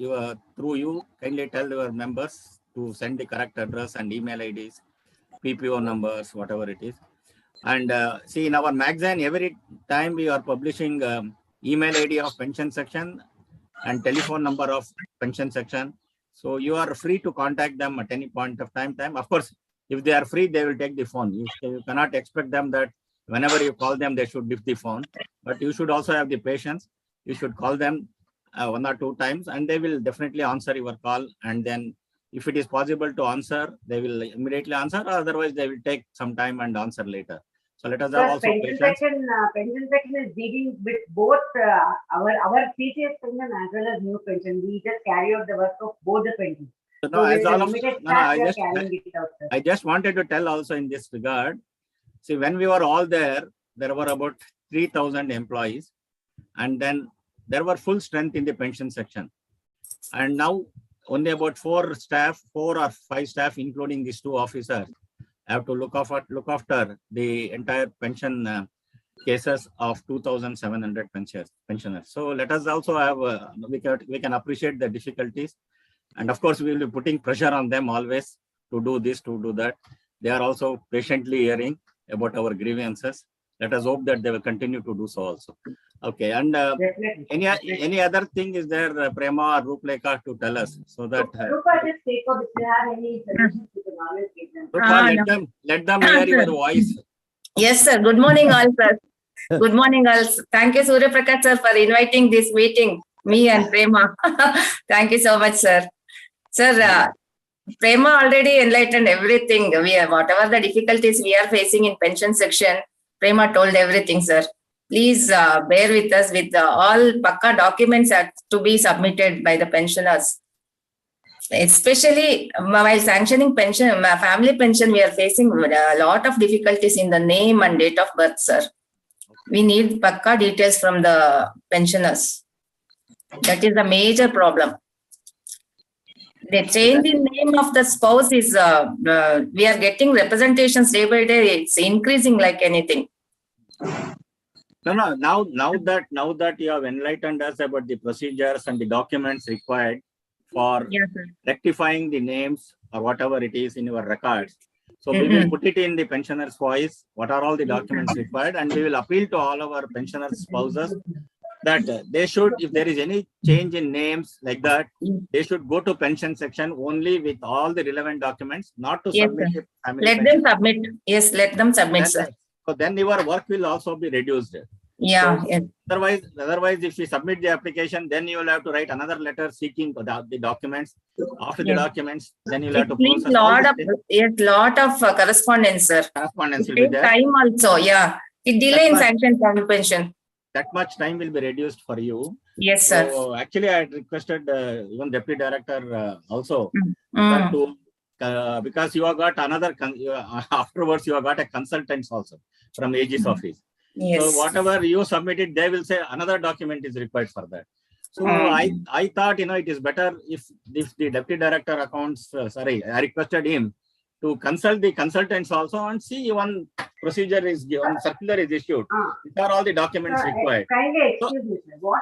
kindly tell your members to send the correct address and email IDs, PPO numbers, whatever it is. And see, in our magazine, every time we are publishing email ID of pension section and telephone number of pension section. So you are free to contact them at any point of time. Of course, if they are free, they will take the phone. You cannot expect them that whenever you call them, they should lift the phone. But you should also have the patience. You should call them 1 or 2 times, and they will definitely answer your call. And then if it is possible to answer, they will immediately answer. Or otherwise, they will take some time and answer later. So let us have also pension section is dealing with both our CCS pension as well as new pension. We just carry out the work of both the pensions. No, as all of I just wanted to tell also in this regard. See, when we were all there were about 3,000 employees, and then there were full strength in the pension section. And now only about 4 or 5 staff, including these 2 officers, have to look after the entire pension cases of 2,700 pensioners. So let us also have, we can appreciate the difficulties. And of course, we will be putting pressure on them always to do this, to do that. They are also patiently hearing about our grievances. Let us hope that they will continue to do so also. Okay, and any other thing is there, Prema or Rupleka, to tell us, so that Rupa, just take up if you have any solutions, you can always give them. Let them hear your voice. Yes, sir. Good morning, all, sir. Good morning, all. Thank you, Suryaprakash, sir, for inviting this meeting, me and Prema. Thank you so much, sir. Sir, Prema already enlightened everything. Whatever the difficulties we are facing in pension section, Prema told everything, sir. Please bear with us with all Pakka documents to be submitted by the pensioners. Especially while sanctioning pension, family pension, we are facing a lot of difficulties in the name and date of birth, sir. We need Pakka details from the pensioners. That is a major problem. The change in name of the spouse is, we are getting representations day by day. It's increasing like anything. No. Now that you have enlightened us about the procedures and the documents required for rectifying the names or whatever it is in your records. So we will put it in the pensioner's voice. What are all the documents required? And we will appeal to all our pensioners' spouses that they should, if there is any change in names like that, they should go to pension section only with all the relevant documents, not to submit it. Let them submit. Yes, let them submit, sir. So then your work will also be reduced. Yeah. So otherwise, if you submit the application, then you will have to write another letter seeking the documents. After the documents, then you will have to process lot of correspondence, sir. Correspondence will be there. Time also, yeah. It delay in sanction for pension. That much time will be reduced for you. Yes, sir. So actually, I had requested even Deputy Director also to because you have got another afterwards you have got a consultant also from AG's office. Yes. So whatever you submitted, they will say another document is required for that. So I thought, it is better if the Deputy Director accounts, I requested him to consult the consultants also and see one procedure is given, circular is issued. These are all the documents required. Kindly excuse me, sir. What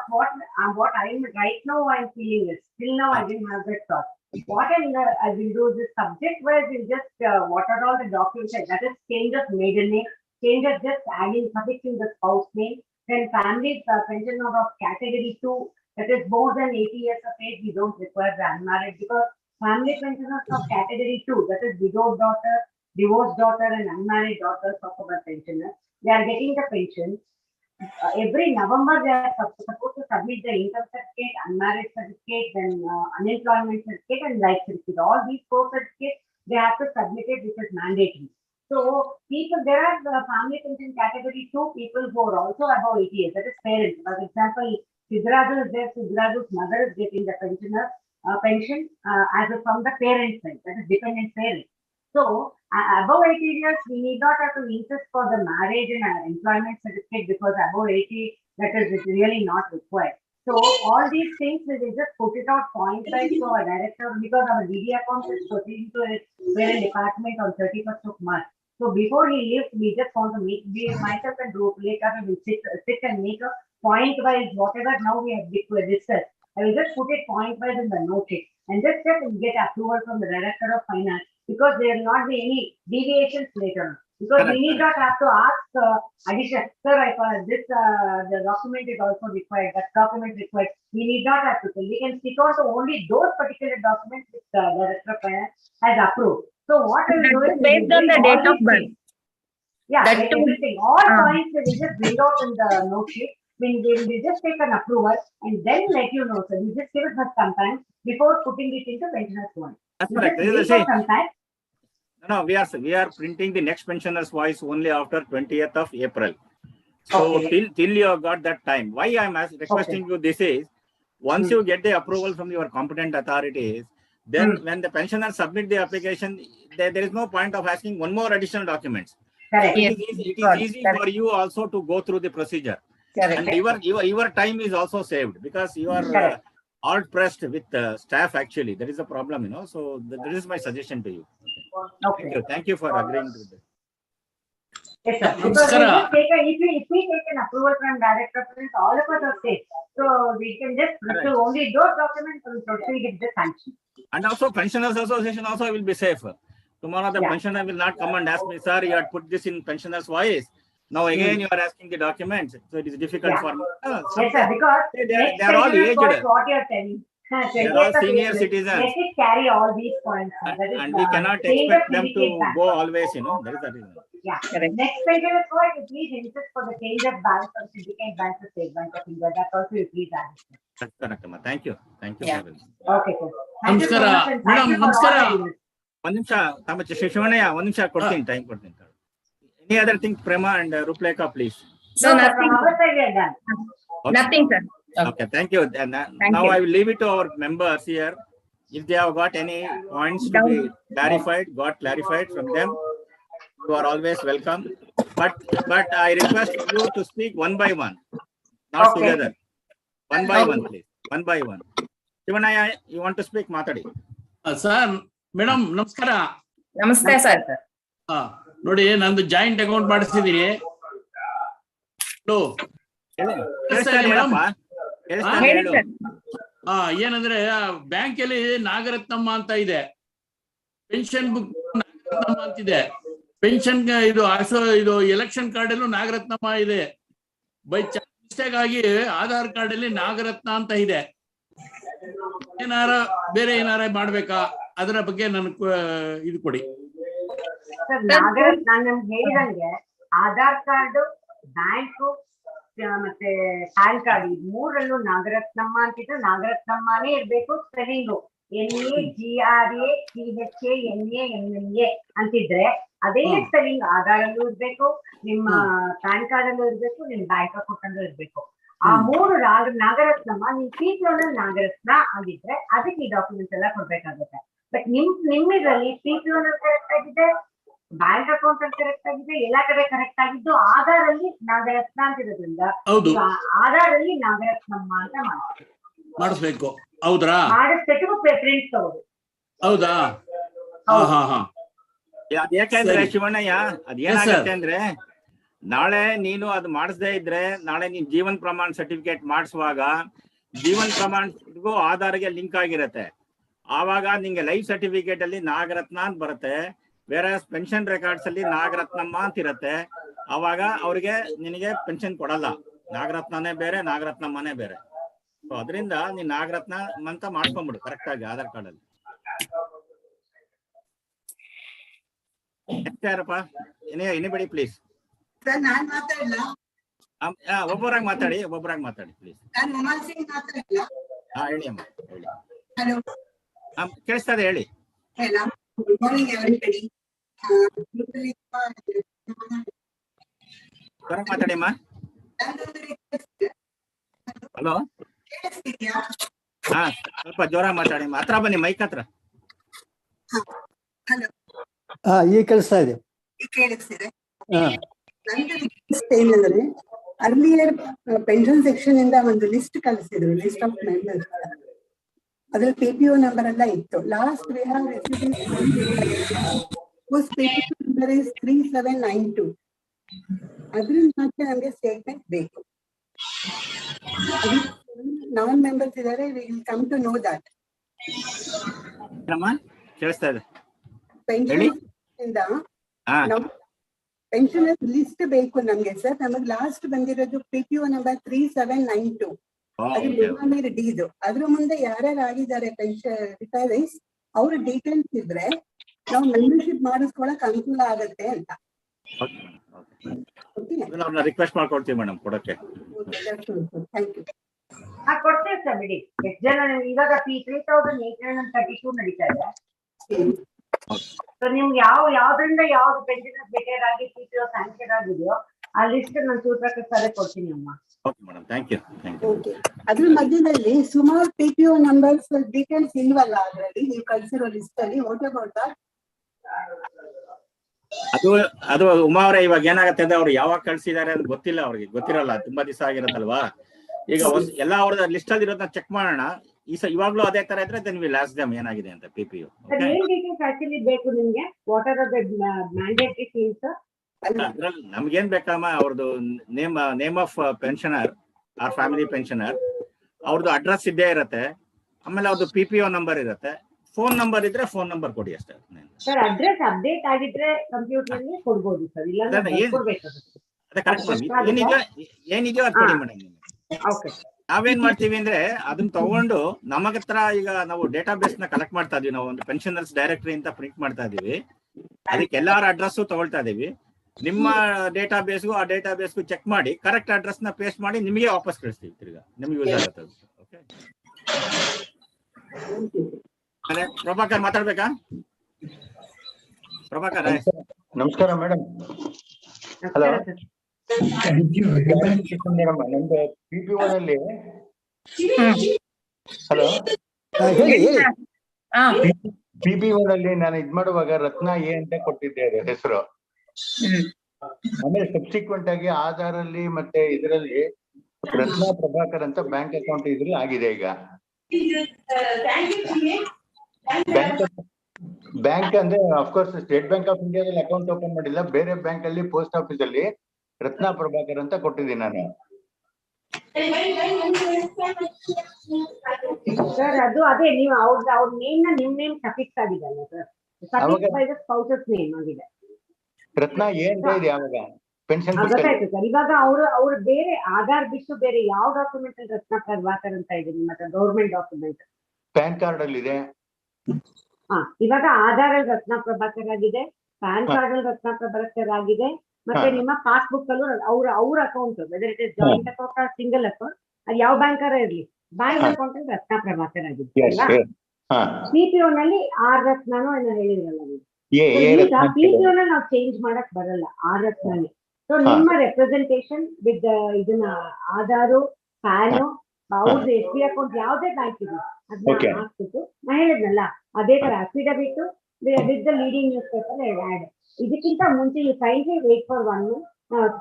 I'm right now I'm feeling is, till now I didn't have that thought. What I will do is subject wise will just what are all the documents, that is change of maiden name, change of just adding suffixing the spouse name, then family pensioner of category 2, that is more than 80 years of age, we don't require the unmarried, because family pensioners of category 2, that is widowed daughter, divorced daughter and unmarried daughters of our pensioners, they are getting the pension. Every November, they are supposed to submit the income certificate, unmarried certificate, then unemployment certificate and life certificate. All these 4 certificates, they have to submit it, which is mandatory. So, there are family pension category 2 people who are also above 80 years, that is parents. For example, Sidraju is there, Sidraju's mother is getting the pension as from the parent side, that is dependent parent. So, above 80 years, we need not have to insist for the marriage and employment certificate, because above 80, that is really not required. So, all these things, we will just put it out point by so our director, because our DD account is proceeding to a parent department on 31st of March. So, before he leaves, we just want to meet, myself and Rupleka will sit and make a point wise, whatever now we have discussed. I will just put it point wise in the notice and just get approval from the Director of Finance, because there will not be any deviations later on. Because we need not have to ask addition. Sir, I thought this the document is also required. That document required. We need not have to. We can stick on to only those particular documents which the Director of Finance has approved. So what we will do is based on the date of birth. Yeah, That too. everything. All points we will just bring out in the note sheet. We will just take an approval and then let you know, sir. We just give it for some time before putting it into pensioners' one. That's We correct. just wait for some time. No, we are printing the next pensioners' voice only after 20th of April. So till you have got that time. Why I am requesting you this is, once you get the approval from your competent authorities, then when the pensioners submit the application, there is no point of asking one more additional documents. Correct. It is easy for you also to go through the procedure. Correct. And your time is also saved, because you are hard pressed with staff actually. That is a problem, you know. So that is my suggestion to you. Okay. Thank you for agreeing to this. Yes, sir. Because if we take an approval from Director of Finance, all of us are safe. So we can just pursue only those documents and proceed with the sanction. And also Pensioners Association also will be safe. Tomorrow the pensioner will not come and ask me, sir, you had put this in pensioners' voice. Now again you are asking the documents. So it is difficult for me. Yes, sir, because they are all aged. What you are telling. They are all senior citizens. Let it carry all these points. And we cannot expect them to go always, you know. That is the reason. Yeah. Next pension is what you please insist for the change of bank from syndicate bank to State Bank of India. That's also you please add. That's correct, Amma. Thank you. Thank you. Okay, sir. Thank you so Namaskara. much, and thank you for all the ಒಂದು ನಿಮಿಷ ತಮ್ಮ ಶಿವಣ್ಣಯ್ಯ ಒಂದು ನಿಮಿಷ ಕೊಡ್ತೀನಿ, time ಕೊಡ್ತೀನಿ. Any other thing Prema and Roopalekha please. So nothing. Nothing, sir. Okay, thank you. And now I will leave it to our members here. If they have got any points to be clarified from them, you are always welcome. But I request you to speak one by one, not together. One by one, please. One by one. Shivanaya, you want to speak? Matadi. Sir, madam ನಮಸ್ಕಾರ. ನಮಸ್ತೆ sir. ನೋಡಿ, ನಂದು joint account ಮಾಡಿಸಿದೀನಿ. ಏನಂದ್ರೆ bank ಅಲ್ಲಿ ನಾಗರತ್ನಮ್ಮ ಅಂತ ಇದೆ, pension book Nagarathnamma ಅಂತಿದೆ, pension ಇದು ಎಲೆಕ್ಷನ್ ಕಾರ್ಡ್ ಅಲ್ಲೂ ನಾಗರತ್ನಮ್ಮ ಇದೆ. ಬೈ ಮಿಸ್ಟೇಕ್ ಆಗಿ ಆಧಾರ್ ಕಾರ್ಡ್ ಅಲ್ಲಿ ನಾಗರತ್ನ ಅಂತ ಇದೆ. ಬೇರೆ ಏನಾರ ಮಾಡ್ಬೇಕಾ? ಅದರ ಬಗ್ಗೆ ನನ್ಗೆ ಇದು ಕೊಡಿ. ನಾನು ನಮ್ಗೆ ಹೇಳಿದಂಗೆ ಆಧಾರ್ ಕಾರ್ಡ್, ಬ್ಯಾಂಕು ಮತ್ತೆ ಪ್ಯಾನ್ ಕಾರ್ಡ್ ಈ ಮೂರಲ್ಲೂ ನಾಗರತ್ನಮ್ಮ ಅಂತಿದ್ರೆ ನಾಗರತ್ನಮ್ಮನೇ ಇರ್ಬೇಕು. ಸ್ಪೆಲ್ಲಿಂಗು NAGRACHANAMMA ಅಂತಿದ್ರೆ ಅದೇ ಸ್ಪೆಲ್ಲಿಂಗ್ ಆಧಾರ್ ಅಲ್ಲೂ ಇರ್ಬೇಕು, ನಿಮ್ಮ ಪ್ಯಾನ್ ಕಾರ್ಡ್ ಅಲ್ಲೂ ಇರ್ಬೇಕು, ನಿಮ್ ಬ್ಯಾಂಕ್ ಅಕೌಂಟ್ ಅಲ್ಲೂ ಇರ್ಬೇಕು. ಆ ಮೂರು ನಾಗರತ್ನಮ್ಮ ನಿಮ್ ಸೀಟ್ ಲೋನ್ ನಾಗರತ್ನ ಆಗಿದ್ರೆ ಅದಕ್ಕೆ ಈ ಡಾಕ್ಯುಮೆಂಟ್ಸ್ ಎಲ್ಲ ಕೊಡ್ಬೇಕಾಗುತ್ತೆ. ಬಟ್ ನಿಮ್ಮಿದ್ರಲ್ಲಿ ಸೀಟ್ ಲೋನ್ ಕರೆಕ್ಟ್ ಆಗಿದೆ, ಬ್ಯಾಂಕ್ ಅಕೌಂಟ್ ಅಲ್ಲಿ ಕರೆಕ್ಟ್ ಆಗಿದೆ, ಎಲ್ಲಾ ಕಡೆ ಕರೆಕ್ಟ್ ಆಗಿದ್ದು ಆಧಾರ್ ಅಲ್ಲಿ ನಾಗರತ್ನ ಅಂತಿರೋದ್ರಿಂದ ಆಧಾರ್ ಅಲ್ಲಿ ನಾಗರತ್ನಮ್ಮ ಅಂತ ಮಾಡಿಸ್ಬೇಕು. ಹೌದ್ರಾ? ಮಾಡಿಸ್ಬಿಟ್ಟು ಪ್ರಿಂಟ್ ತಗೋದು. ಹೌದಾ? ಯಾಕೆಂದ್ರೆ ಶಿವಣ್ಣಯ್ಯ ಅದೇನಾಗುತ್ತೆ ಅಂದ್ರೆ, ನಾಳೆ ನೀನು ಅದು ಮಾಡಿಸದೇ ಇದ್ರೆ ನಾಳೆ ನೀನ್ ಜೀವನ್ ಪ್ರಮಾಣ ಸರ್ಟಿಫಿಕೇಟ್ ಮಾಡಿಸುವಾಗ ಜೀವನ್ ಪ್ರಮಾಣಗೂ ಆಧಾರ್ಗೆ ಲಿಂಕ್ ಆಗಿರತ್ತೆ. ಆವಾಗ ನಿಂಗೆ ಲೈಫ್ ಸರ್ಟಿಫಿಕೇಟ್ ಅಲ್ಲಿ ನಾಗರತ್ನ ಅಂತ ಬರುತ್ತೆ, ಬೇರೆ ಪೆನ್ಷನ್ ರೆಕಾರ್ಡ್ಸ್ ಅಲ್ಲಿ ನಾಗರತ್ನಮ್ಮ ಅಂತ ಇರತ್ತೆ. ಅವಾಗ ಅವ್ರಿಗೆ ನಿನಗೆ ಪೆನ್ಷನ್ ಕೊಡಲ್ಲ. ನಾಗರತ್ನನೇ ಬೇರೆ, ನಾಗರತ್ನಮ್ಮನೇ ಬೇರೆ. ಸೊ ಅದರಿಂದ ನೀನ್ ನಾಗರತ್ನ ಅಂತ ಮಾಡ್ಕೊಂಡ್ಬಿಡು ಕರೆಕ್ಟ್ ಆಗಿ ಆಧಾರ್ ಕಾರ್ಡ್ ಅಲ್ಲಿ. ಯಾರಪ್ಪ? Anybody please. ಒಬ್ಬರಾಗಿ ಮಾತಾಡಿ ಪ್ಲೀಸ್. ಹೇಳಿ ಅಮ್ಮ, ಹೇಳಿ. ಕೇಳಿಸ್ತದೆ, ಹೇಳಿ. Good morning, everybody. ಮಾತಾಡಿ ಅಮ್ಮ. ಹಲೋ, ಸ್ವಲ್ಪ ಜೋರ ಮಾತಾಡಿ, ಹತ್ರ ಬನ್ನಿ, ಮೈಕ್ ಹತ್ರ. ಈಗ ಕೇಳಿಸ್ತಾ ಇದೆ. ಏನಂದ್ರೆ ಅರ್ಲಿಯರ್ ಪೆನ್ಷನ್ ಸೆಕ್ಷನ್ ಇಂದ ಒಂದು ಲಿಸ್ಟ್ ಕಳಿಸಿದ್ರು, ಲಿಸ್ಟ್ ಆಫ್ ಮೆಂಬರ್ಸ್. ಅದ್ರಲ್ಲಿ PPO ನಂಬರ್ ಎಲ್ಲ ಇತ್ತು. Last we have received PPO number is 3792. ಅದ್ರಿಂದ ಮಾತ್ರ ನಮಗೆ ಸ್ಟೇಟ್ಮೆಂಟ್ ಬೇಕು. ನಾನ್ ಮೆಂಬರ್ಸ್ ಇದಾರೆ, we will come to know that. ಕೇಳಿಸ್ತಾ ಇದೆ. ಪೆನ್ಷನ್ ಇಂದ ಪೆನ್ಷನರ್ಸ್ ಲಿಸ್ಟ್ ಬೇಕು ನಮ್ಗೆ ಸರ್. ನಮಗೆ ಲಾಸ್ಟ್ ಬಂದಿರೋದು PPO ನಂಬರ್ 3792. ಅದು ಬೆಂಗಳೂರು ಡಿದು. ಅದ್ರ ಮುಂದೆ ಯಾರ್ಯಾರು ಆಗಿದ್ದಾರೆ ಪೆನ್ಷನ್ ರಿಟೈರೀಸ್ ಅವ್ರ ಡೀಟೇಲ್ಸ್ ಇದ್ರೆ ನಾವು ಮೆಂಬರ್ಶಿಪ್ ಮಾಡಿಸ್ಕೊಳಕ್ ಅನುಕೂಲ ಆಗತ್ತೆ ಅಂತ. ರಿಕ್ವೆಸ್ಟ್ ಮಾಡ್ಕೊಡ್ತೀವಿ ಮೇಡಮ್ ಕೊಡಕ್ಕೆ. Thank you. ಕೊಡ್ತೇವೆ ಸರ್ ಬಿಡಿ. ಎಷ್ಟು ಜನ ಇವಾಗ 3832 ನಡೀತಾ ಇದೆ. ನಿಮ್ಗೆ ಯಾವ್ದ್ರಿಂದ ಯಾವ್ದು ಪೆನ್ಷನ್ ರಿಟೈರ್ ಆಗಿ PPO ಸ್ಯಾಂಕ್ಷನ್ ಆಗಿದೆಯೋ ಆ ಲಿಸ್ಟ್ ನಾನು ಸೂರ್ಯಪ್ರಕಾಶ್ ಸರ್ ಕೊಡ್ತೀನಿ ಅಮ್ಮ. ಅದ್ರ ಮಧ್ಯದಲ್ಲಿ ಸುಮಾರು PPO ನಂಬರ್ಸ್ ಡೀಟೇಲ್ಸ್ ಇಲ್ವಲ್ಲ ಅದ್ರಲ್ಲಿ ನೀವು ಕಳ್ಸಿರೋ ಲಿಸ್ಟ್ ಅಲ್ಲಿ. What about that? ಅದು ಉಮಾ ಅವರೇ, ಇವಾಗ ಏನಾಗತ್ತೆ ಅಂದ್ರೆ ಅವ್ರು ಯಾವಾಗ ಕಳ್ಸಿದ್ದಾರೆ ಅಂತ ಗೊತ್ತಿಲ್ಲ, ಅವ್ರಿಗೆ ಗೊತ್ತಿರಲ್ಲ, ತುಂಬಾ ದಿವಸ ಆಗಿರತ್ತಲ್ವಾ. ಈಗ ಎಲ್ಲ ಅವ್ರ ಲಿಸ್ಟ್ ಅಲ್ಲಿ ಇರೋದನ್ನ ಚೆಕ್ ಮಾಡೋಣ. ಇವಾಗ್ಲೂ ಅದೇ ತರ ಇದ್ರೆ ದೆನ್ ವಿಲ್ ಆಸ್ಕ್ ದೆಮ್ ಏನಾಗಿದೆ ಅಂತ. PPO ಏನ್ ಡೀಟೇಲ್ಸ್ ಆಕ್ಚುಲಿ ಬೇಕು ನಿಮ್ಗೆ? What are the mandatory fields? ಅದ್ರಲ್ಲಿ ನಮ್ಗೇನ್ ಬೇಕಮ್ಮ, ಅವ್ರದ್ದು name of pensioner or family pensioner, ಅವ್ರದ್ದು ಅಡ್ರೆಸ್ ಇದ್ದೇ ಇರತ್ತೆ, ಆಮೇಲೆ ಅವ್ರದ್ದು PPO ನಂಬರ್ ಇರತ್ತೆ, ಫೋನ್ ನಂಬರ್ ಇದ್ರೆ ಫೋನ್ ನಂಬರ್ ಕೊಡಿ ಅಷ್ಟೇ. ಸರ್ ಅಡ್ರೆಸ್ ಅಪ್ಡೇಟ್ ಆಗಿದ್ರೆ ಕಂಪ್ಯೂಟರ್ ಅಲ್ಲಿ ಕೊಡ್ಬೋದು ಸರ್, ಇಲ್ಲ ಏನಿದೆಯೋ ಅದು ಕೊಡಿ ಮೇಡಮ್. ನಾವೇನ್ ಮಾಡ್ತೀವಿ ಅಂದ್ರೆ ಅದನ್ನ ತಗೊಂಡು ನಮಗ ಹತ್ರ ಈಗ ನಾವು ಡೇಟಾ ಬೇಸ್ ನ ಕಲೆಕ್ಟ್ ಮಾಡ್ತಾ ಇದೀವಿ. ನಾವು ಒಂದು ಪೆನ್ಷನರ್ಸ್ ಡೈರೆಕ್ಟರಿ ಅಂತ ಪ್ರಿಂಟ್ ಮಾಡ್ತಾ ಇದೀವಿ. ಅದಕ್ಕೆ ಎಲ್ಲಾರ ಅಡ್ರೆಸ್ ತಗೊಳ್ತಾ ಇದೀವಿ. ನಿಮ್ಮ ಡೇಟಾ ಬೇಸ್ಗೂ ಆ ಡೇಟಾ ಬೇಸ್ಗೂ ಚೆಕ್ ಮಾಡಿ ಕರೆಕ್ಟ್ ಅಡ್ರೆಸ್ ನ ಪೇಸ್ಟ್ ಮಾಡಿ ನಿಮಗೆ ವಾಪಸ್ ಕಳಿಸ್ತೀವಿ. ತಿರ್ಗಾ ನಿಮ್ಗೆ ಯೂಸ್ ಆಗುತ್ತೆ. ಓಕೆ, ಪ್ರಭಾಕರ್ ಮಾತಾಡ್ಬೇಕಾ? ಪ್ರಭಾಕರ್ ನಮಸ್ಕಾರ ಮೇಡಮ್. ಹಲೋ ಮೇಡಮ್, ನಮ್ದು PPO ನಲ್ಲಿ ಹಲೋ PPO ನಲ್ಲಿ ನಾನು ಇದ್ ಮಾಡುವಾಗ ರತ್ನ ಎ ಅಂತ ಕೊಟ್ಟಿದ್ದೆ ಹೆಸರು. ಆಮೇಲೆ ಸಬ್ಸಿಕ್ವೆಂಟ್ ಆಗಿ ಆಧಾರ್ ಅಲ್ಲಿ ಮತ್ತೆ ಇದರಲ್ಲಿ ರತ್ನ ಪ್ರಭಾಕರ್ ಅಂತ ಬ್ಯಾಂಕ್ ಅಕೌಂಟ್ ಇದ್ರಲ್ಲಿ ಆಗಿದೆ. ಈಗ ಬ್ಯಾಂಕ್ ಅಂದ್ರೆ ಅಫ್ಕೋರ್ಸ್ ಸ್ಟೇಟ್ ಬ್ಯಾಂಕ್ ಆಫ್ ಇಂಡಿಯಾದಲ್ಲಿ ಅಕೌಂಟ್ ಓಪನ್ ಮಾಡಿಲ್ಲ, ಬೇರೆ ಬ್ಯಾಂಕ್ ಅಲ್ಲಿ ಪೋಸ್ಟ್ ಆಫೀಸ್ ಅಲ್ಲಿ ರತ್ನ ಪ್ರಭಾಕರ್ ಅಂತ ಕೊಟ್ಟಿದ್ದೀನಿ ನಾನು. ಸರ್ ಅದು ಅದೇ ನೀವು ಅವ್ರ ನೇಮ್ ನ ನಿಮ್ ನೇಮ್ ಸಫಿಕ್ಸ್ ಆಗಿದೆ ಅಲ್ಲ sir? Suffix by the spouse's name ಆಗಿದೆ. ರತ್ನ ಏನ್ ಇದೆ ಯಾವಾಗ ಪೆನ್ಷನ್ ಗೊತ್ತಾಯ್ತು ಸರ್. ಇವಾಗ ಅವ್ರು ಬೇರೆ ಆಧಾರ್ ಬಿಟ್ಟು ಬೇರೆ ಯಾವ ಡಾಕ್ಯುಮೆಂಟ್ ಅಲ್ಲಿ ರತ್ನ ಪ್ರಭಾಕರ್ ಅಂತ ಇದೆ ನಿಮ್ಮ ಹತ್ರ? ಗೌರ್ಮೆಂಟ್ ಡಾಕ್ಯುಮೆಂಟ್ ಪ್ಯಾನ್ ಕಾರ್ಡ್ ಅಲ್ಲಿ ಇದೆ. ಇವಾಗ ಆಧಾರ್ ಅಲ್ಲಿ ರತ್ನ ಪ್ರಭಾಕರ್ ಆಗಿದೆ, ಪ್ಯಾನ್ ಕಾರ್ಡ್ ಅಲ್ಲಿ ರತ್ನ ಪ್ರಭಾಕರ್ ಆಗಿದೆ, ಮತ್ತೆ ನಿಮ್ಮ ಪಾಸ್ಬುಕ್ ಅಲ್ಲೂ ಅವ್ರ account whether it is joint account or single account, ಅದು ಯಾವ ಬ್ಯಾಂಕರ್ ಇರ್ಲಿ ಬ್ಯಾಂಕ್ ಅಕೌಂಟ್ ಅಲ್ಲಿ ರತ್ನ ಪ್ರಭಾಕರ್ ಆಗಿದೆ. PPO ನಲ್ಲಿ ಆರ್ ರತ್ನಾನು ಏನೋ ಹೇಳಿದ್ರಲ್ಲ ನೀವು. ಈಗ PPO ನ ನಾವು ಚೇಂಜ್ ಮಾಡಕ್ ಬರಲ್ಲ ಆರ್ ರತ್ನಾನೇ. ಸೊ ನಿಮ್ಮ ರೆಪ್ರೆಸೆಂಟೇಶನ್ ವಿತ್ ಇದನ್ನ ಆಧಾರು ಪ್ಯಾನು ಅವ್ರದ್ದು SB ಅಕೌಂಟ್ ಯಾವ್ದೇ ಬ್ಯಾಂಕ್ ಇದೆ ಅದನ್ನ ಹಾಕ್ಬಿಟ್ಟು ನಾ ಹೇಳಿದ್ನಲ್ಲ ಅದೇ ತರ affidavit with the leading newspaper ad. ಇದಕ್ಕಿಂತ ಮುಂಚೆ ಈ kindly wait for one.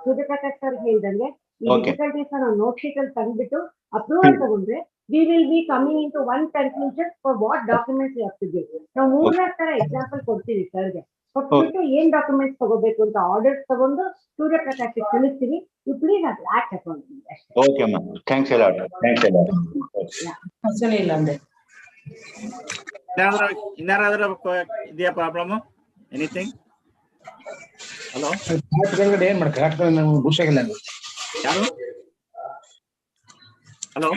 Suryaprakash sir ಹೇಳಿದಂಗೆ ಈ ಡಿಫಿಕಲ್ಟೀಸ್ ನಾವು ನೋಟ್ ಶೀಟ್ ಅಲ್ಲಿ ತಂದ್ಬಿಟ್ಟು ಅಪ್ರೂವಲ್ ತಗೊಂಡ್ರೆ we will be coming in to one conclusion for what documents you have to give. ನಾವು 3-4 ತರ ಎಕ್ಸಾಂಪಲ್ ಕೊಡ್ತೀವಿ ಸರ್ಗೆ, ಕೊಟ್ಬಿಟ್ಟು ಏನ್ ಡಾಕ್ಯುಮೆಂಟ್ಸ್ ತಗೋಬೇಕು ಅಂತ ಆರ್ಡರ್ಸ್ ತಗೊಂಡು ಸೂರ್ಯಪ್ರಕಾಶ್ ತಿಳಿಸ್ತೀವಿ. ಯು ಪ್ಲೀಸ್ ಅದು ಆಕ್ಟ್ ಅಕೌಂಟ್ ಅಷ್ಟೇ. Okay ma'am, thanks a lot. Thanks a lot. ಅಸನೇ ಇಲ್ಲ ಅಂದೆ. ಇನ್ನಾರಾದ್ರೂ ಇದೆಯಾ ಪ್ರಾಬ್ಲಮ್? ಎನಿಥಿಂಗ್? ಹಲೋ ಏನ್ ಮಾಡ್ತಾರೆ ನಾವು ಭೂಷಾಗಿಲ್ಲ ಯಾರು? ಹಲೋ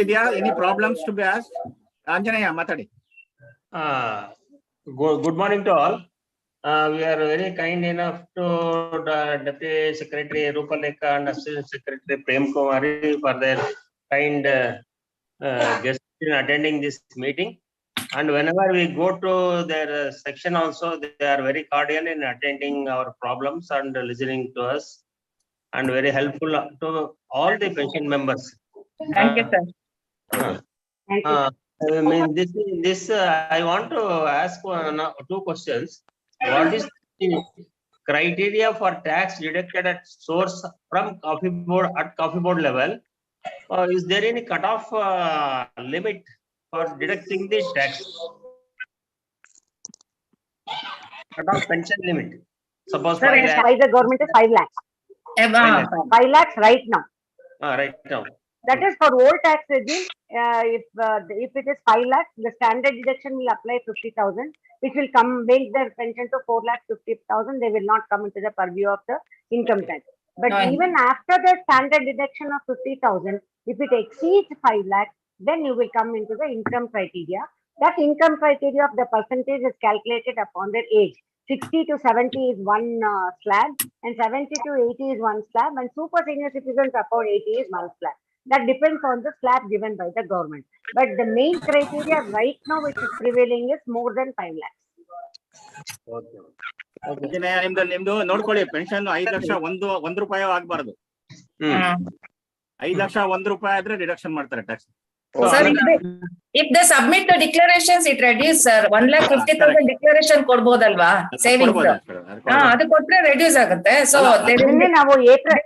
ಇದೆಯಾ? Any problems to be asked? Anjaneya ಮಾತಾಡಿ. Good morning to all. We are very kind enough to Deputy Secretary Suryaprakash and Assistant Secretary Prem Kumari for their kind guest in attending this meeting. And whenever we go to their section also, they are very cordial in attending our problems and listening to us, and very helpful to all the pension members. Thank you, sir. I mean, this I want to ask 2 questions. What is the criteria for tax deducted at source from coffee board level? Is there any cutoff limit for deducting the tax? Cutoff pension limit. Suppose sir, 5 lakhs. The government is 5 lakhs. 5 lakhs right now. Right now. That is for old tax regime. If it is 5 lakhs, the standard deduction will apply 50,000, which will make their pension to 4,50,000. They will not come into the purview of the income tax. But even after the standard deduction of 50,000, if it exceeds 5 lakhs, then you will come into the income criteria. That income criteria of the percentage is calculated upon their age. 60 to 70 is one slab, and 70 to 80 is one slab, and super senior citizens above 80 is one slab. That depends on the slab given by the government. But the main criteria right now which is prevailing is more than 5 lakhs. ನಿಮ್ದು ನೋಡ್ಕೊಳ್ಳಿ, pension 5 lakh ಒಂದು ರೂಪಾಯಿ ಆಗ್ಬಾರ್ದು. 5 ಲಕ್ಷ ₹1 ಆದ್ರೆ deduction ಮಾಡ್ತಾರೆ tax. Sir, if they submit the declarations, it reduces, sir. 1,50,000 declaration ಕೊಡ್ಬೋದಲ್ವಾ savings? ಅದು ಕೊಟ್ರೆ ರೆಡ್ಯೂಸ್ ಆಗುತ್ತೆ. ಸೊ ನಾವು ಏಪ್ರಿಲ್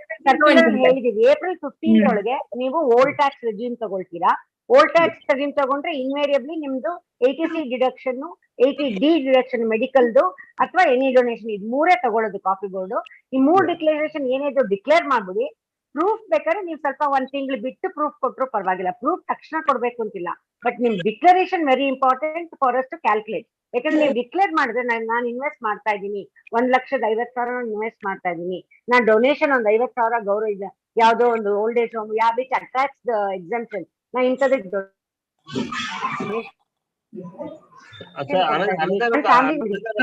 ಹೇಳಿದೀವಿ, ಏಪ್ರಿಲ್ 15 ಒಳಗೆ ನೀವು old tax resume ತಗೊಳ್ತೀರಾ. Old tax resume ತಗೊಂಡ್ರೆ ಇನ್ವೇರಿಯಬ್ಲಿ ನಿಮ್ದು 80C ಡಿಡಕ್ಷನ್, 80D ಡಿಡಕ್ಷನ್ ಮೆಡಿಕಲ್ದು ಅಥವಾ ಎನಿ ಡೊನೇಷನ್, ಇದು ಮೂರೇ ತಗೊಳ್ಳೋದು ಕಾಫಿ ಬೋರ್ಡ್. ಈ 3 ಡಿಕ್ಲರೇಷನ್ ಏನಿದೆ ಡಿಕ್ಲೇರ್ ಮಾಡ್ಬಿಡಿ. ಪ್ರೂಫ್ ಬೇಕಾದ್ರೆ ನೀವು ಸ್ವಲ್ಪ 1 ತಿಂಗಳು ಬಿಟ್ಟು ಪ್ರೂಫ್ ಕೊಟ್ಟರು ಪರವಾಗಿಲ್ಲ, ಪ್ರೂಫ್ ತಕ್ಷಣ ಕೊಡ್ಬೇಕು ಅಂತಿಲ್ಲ. ಬಟ್ ನಿಮ್ declaration very important for us to calculate. ಯಾಕಂದ್ರೆ ನೀವು ಡಿಕ್ಲೇರ್ ಮಾಡಿದ್ರೆ ನಾನು ಇನ್ವೆಸ್ಟ್ ಮಾಡ್ತಾ ಇದ್ದೀನಿ, 1,50,000 ಇನ್ವೆಸ್ಟ್ ಮಾಡ್ತಾ ಇದ್ದೀನಿ, ನಾನು ಡೊನೇಷನ್ ಒಂದು 50,000 ಗೌರವ ಇದೆ, ಯಾವ್ದೋ ಒಂದು ಓಲ್ಡ್ ಏಜ್ ಹೋಮ್, ಯಾವ ವಿಚ್ ಅಟ್ರಾಕ್ಟ್ಸ್ ದ ಎಕ್ಸಂಪ್ಷನ್, ನಾ ಇಂಥದಕ್ಕೆ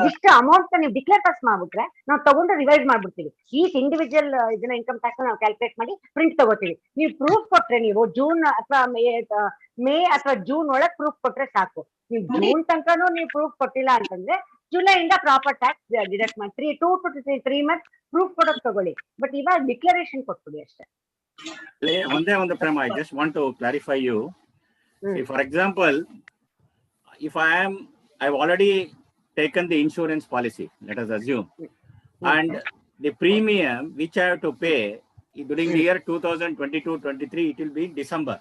ಇಷ್ಟು ಅಮೌಂಟ್ ನೀವು ಡಿಕ್ಲೇರ್ ಫಸ್ಟ್ ಮಾಡ್ಬಿಟ್ರೆ ನಾವು ತಗೊಂಡು ರಿವೈಸ್ ಮಾಡ್ಬಿಡ್ತೀವಿ. ಈಚ್ ಇಂಡಿವಿಜುವಲ್ ಇದನ್ನ ಇನ್ಕಮ್ ಟ್ಯಾಕ್ಸ್ ನಾವು ಕ್ಯಾಲ್ಕುಲೇಟ್ ಮಾಡಿ ಪ್ರಿಂಟ್ ತಗೋತೀವಿ. ನೀವು ಪ್ರೂಫ್ ಕೊಟ್ರೆ, ನೀವು ಜೂನ್ ಅಥವಾ ಮೇ ಅಥವಾ ಜೂನ್ ಒಳಗೆ ಪ್ರೂಫ್ ಕೊಟ್ರೆ ಸಾಕು. ನೀವು ಜೂನ್ ತನಕನೂ ನೀವು ಪ್ರೂಫ್ ಕೊಟ್ಟಿಲ್ಲ ಅಂತಂದ್ರೆ ಜುಲೈಯಿಂದ ಪ್ರಾಪರ್ ಟ್ಯಾಕ್ಸ್ ಡಿಡಕ್ಟ್ ಮಾಡಿ 2 to 3 months ಪ್ರೂಫ್ ಕೊಡೋದು ತಗೊಳ್ಳಿ. ಬಟ್ ಇವಾಗ ಡಿಕ್ಲರೇಷನ್ ಕೊಟ್ಬಿಡಿ ಅಷ್ಟೇ. ಒಂದೇ ಒಂದು Prema, I just want to clarify you. For example, if I've already taken the insurance policy, let us assume, and the premium which I have to pay during the year 2022-23, it will be in December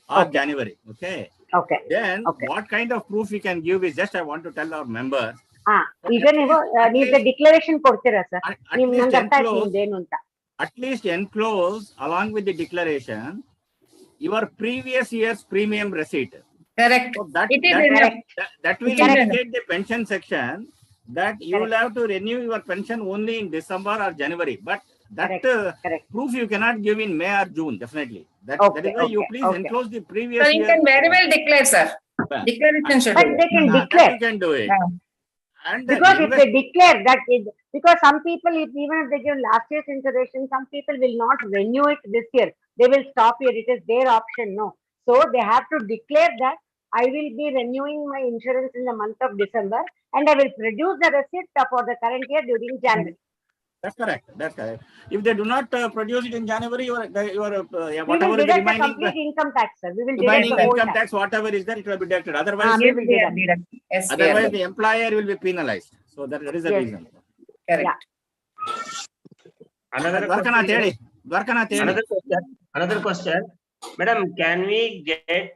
or January. Okay. Then what kind of proof we can give is just I want to tell our members. ಈಗ ನೀವು declaration ಕೊಡ್ತೀರಾ sir? ನಿಮ್ಗೆ ಅರ್ಥ ಆಯ್ತು ಏನು ಅಂತ? At least enclose along with the declaration your previous year's premium receipt. Correct. So that will indicate the pension section that you will have to renew your pension only in December or January. But that proof you cannot give in May or June, definitely. That is why you please enclose the previous year. So you can very well declare, sir. Declaration should but they can declare. You can do it. And because if they declare that, because some people, even if they give last year's insurance, some people will not renew it this year. They will stop here. It is their option. No. So they have to declare that I will be renewing my insurance in the month of December and I will produce the receipt for the current year during January. That's correct. That's correct. If they do not produce it in January, your whatever is remaining complete income tax, sir. We will deduct the income tax, whatever is there, it will be deducted. Otherwise, otherwise the employer will be penalized. So that is the reason. Correct. Another question. Madam, can we get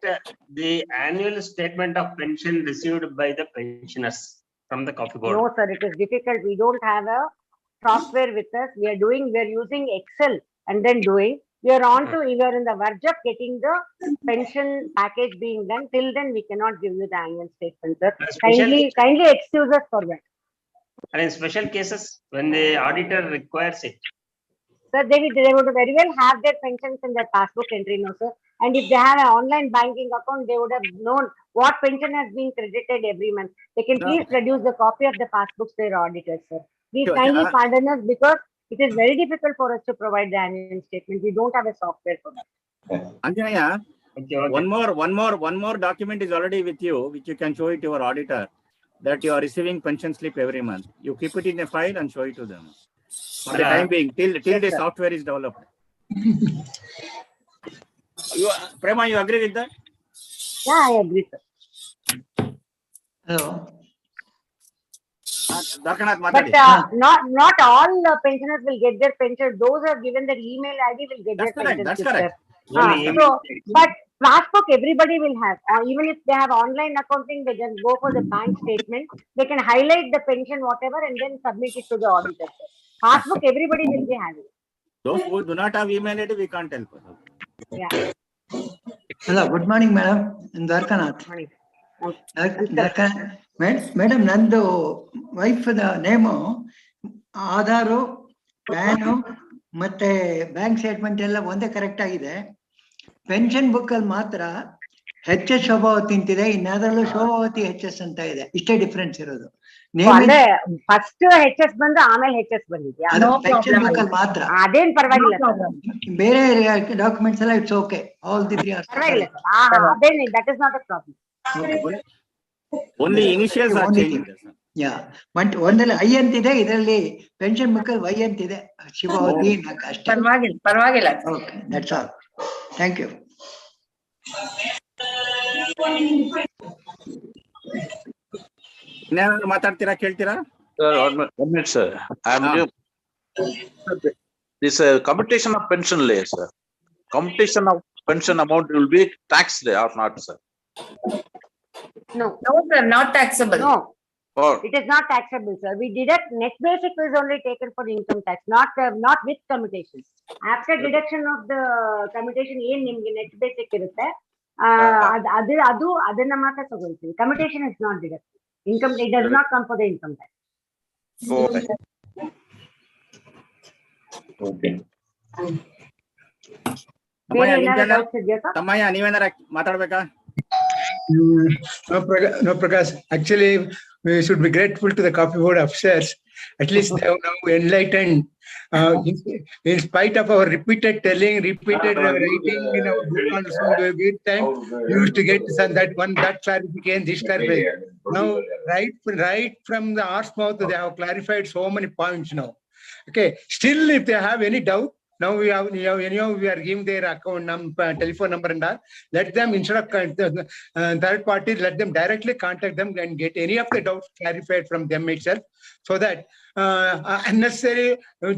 the annual statement of pension received by the pensioners from the coffee board? No, sir, it is difficult. We don't have a software with us. We are using Excel and then doing. We are in the verge of getting the pension package being done. Till then, we cannot give you the annual statement, sir. Kindly excuse us for that. And in special cases, when the auditor requires it. Sir, they would very well have their pensions in their passbook entry, no, sir. And if they have an online banking account, they would have known what pension has been credited every month. They can please produce the copy of the passbooks to their auditors, sir. Please kindly pardon us because it is very difficult for us to provide the annual statement. We don't have a software for that. Anjanaya, one more document is already with you, which you can show it to your auditor, that you are receiving pension slip every month. You keep it in a file and show it to them. For the time being, till the software is developed. Prema, you agree with that? Yeah, I agree, sir. Hello. But not all pensioners will get their pension. Those who have given their email ID will get their pension. That's correct. But passbook everybody will have. Even if they have online accounting, they just go for the bank statement. They can highlight the pension, whatever, and then submit it to the auditor. Passbook everybody will be having. Those who do not have email ID, we can't help. Yeah. Hello, good morning, madam. In Dwarkanath. Morning. Madam, ನಂದು wife name Aadhaar pan ಮತ್ತೆ bank statement ಎಲ್ಲ ಒಂದೇ correct ಆಗಿದೆ. Pension book ಅಲ್ಲಿ ಮಾತ್ರ HS ಶೋಭಾವತಿ ಅಂತಿದೆ, ಇನ್ನಾದ್ರಲ್ಲೂ ಶೋಭಾವತಿ HS ಅಂತ ಇದೆ. ಇಷ್ಟೇ ಡಿಫ್ರೆನ್ಸ್ ಇರೋದು. ಅಂದ್ರೆ ಫಸ್ಟ್ HS ಬಂದು ಆಮೇಲೆ HS ಬಂದಿದ್ಯಾ? ಪೆನ್ಷನ್ ಬುಕ್ ಅಲ್ಲಿ ಮಾತ್ರ. ಅದೇನ್ ಪರವಾಗಿಲ್ಲ. ಬೇರೆ ಡಾಕ್ಯುಮೆಂಟ್ಸ್ ಎಲ್ಲ it's okay. All the three are ಪರವಾಗಿಲ್ಲ. ಅದೇನ್ that is not a problem. Only initials are changing. But ಒಂದಲ್ಲಿ ಐ ಅಂತಿದೆ, ಇದರಲ್ಲಿ ಪೆನ್ಷನ್ ಬುಕ್ ಅಲ್ಲಿ ವೈ ಅಂತಿದೆ. ಶಿವಾವತಿ ಅಷ್ಟೇ. ಪರವಾಗಿಲ್ಲ. Okay, that's all. Thank you. ಇನ್ನೇನಾದ್ರು ಮಾತಾಡ್ತೀರಾ, ಕೇಳ್ತೀರಾ? Sir, 1 minute, sir. I am new. This computation of pension layer, sir. Computation of pension amount will be taxed or not, sir? No, sir, not taxable. No. Or it is not taxable, sir. We deduct net basic is only taken for income tax, not with commutation. After deduction of the commutation, ಏನ್ ನಿಮ್ಗೆ net basic ಇರುತ್ತೆ, ಅದು ಅದನ್ನ ಮಾತ್ರ ತಗೊಳ್ತೀವಿ. Commutation is not deducted. Income, it does not come for the income tax. okay. Thammaiah, ನೀವೇನಾರ ಮಾತಾಡ್ಬೇಕಾ? No, Prakash. Actually, we should be grateful to the coffee board upstairs. At least they have now enlightened. In spite of our repeated writing in our book on some great time, we used to get that clarification, this clarification. Now, right from the horse mouth, they have clarified so many points now. Okay. Still, if they have any doubt, now we are giving their account number, telephone number and all. Let them, instead of third parties, let them directly contact them and get any of the doubts clarified from them itself, so that unnecessary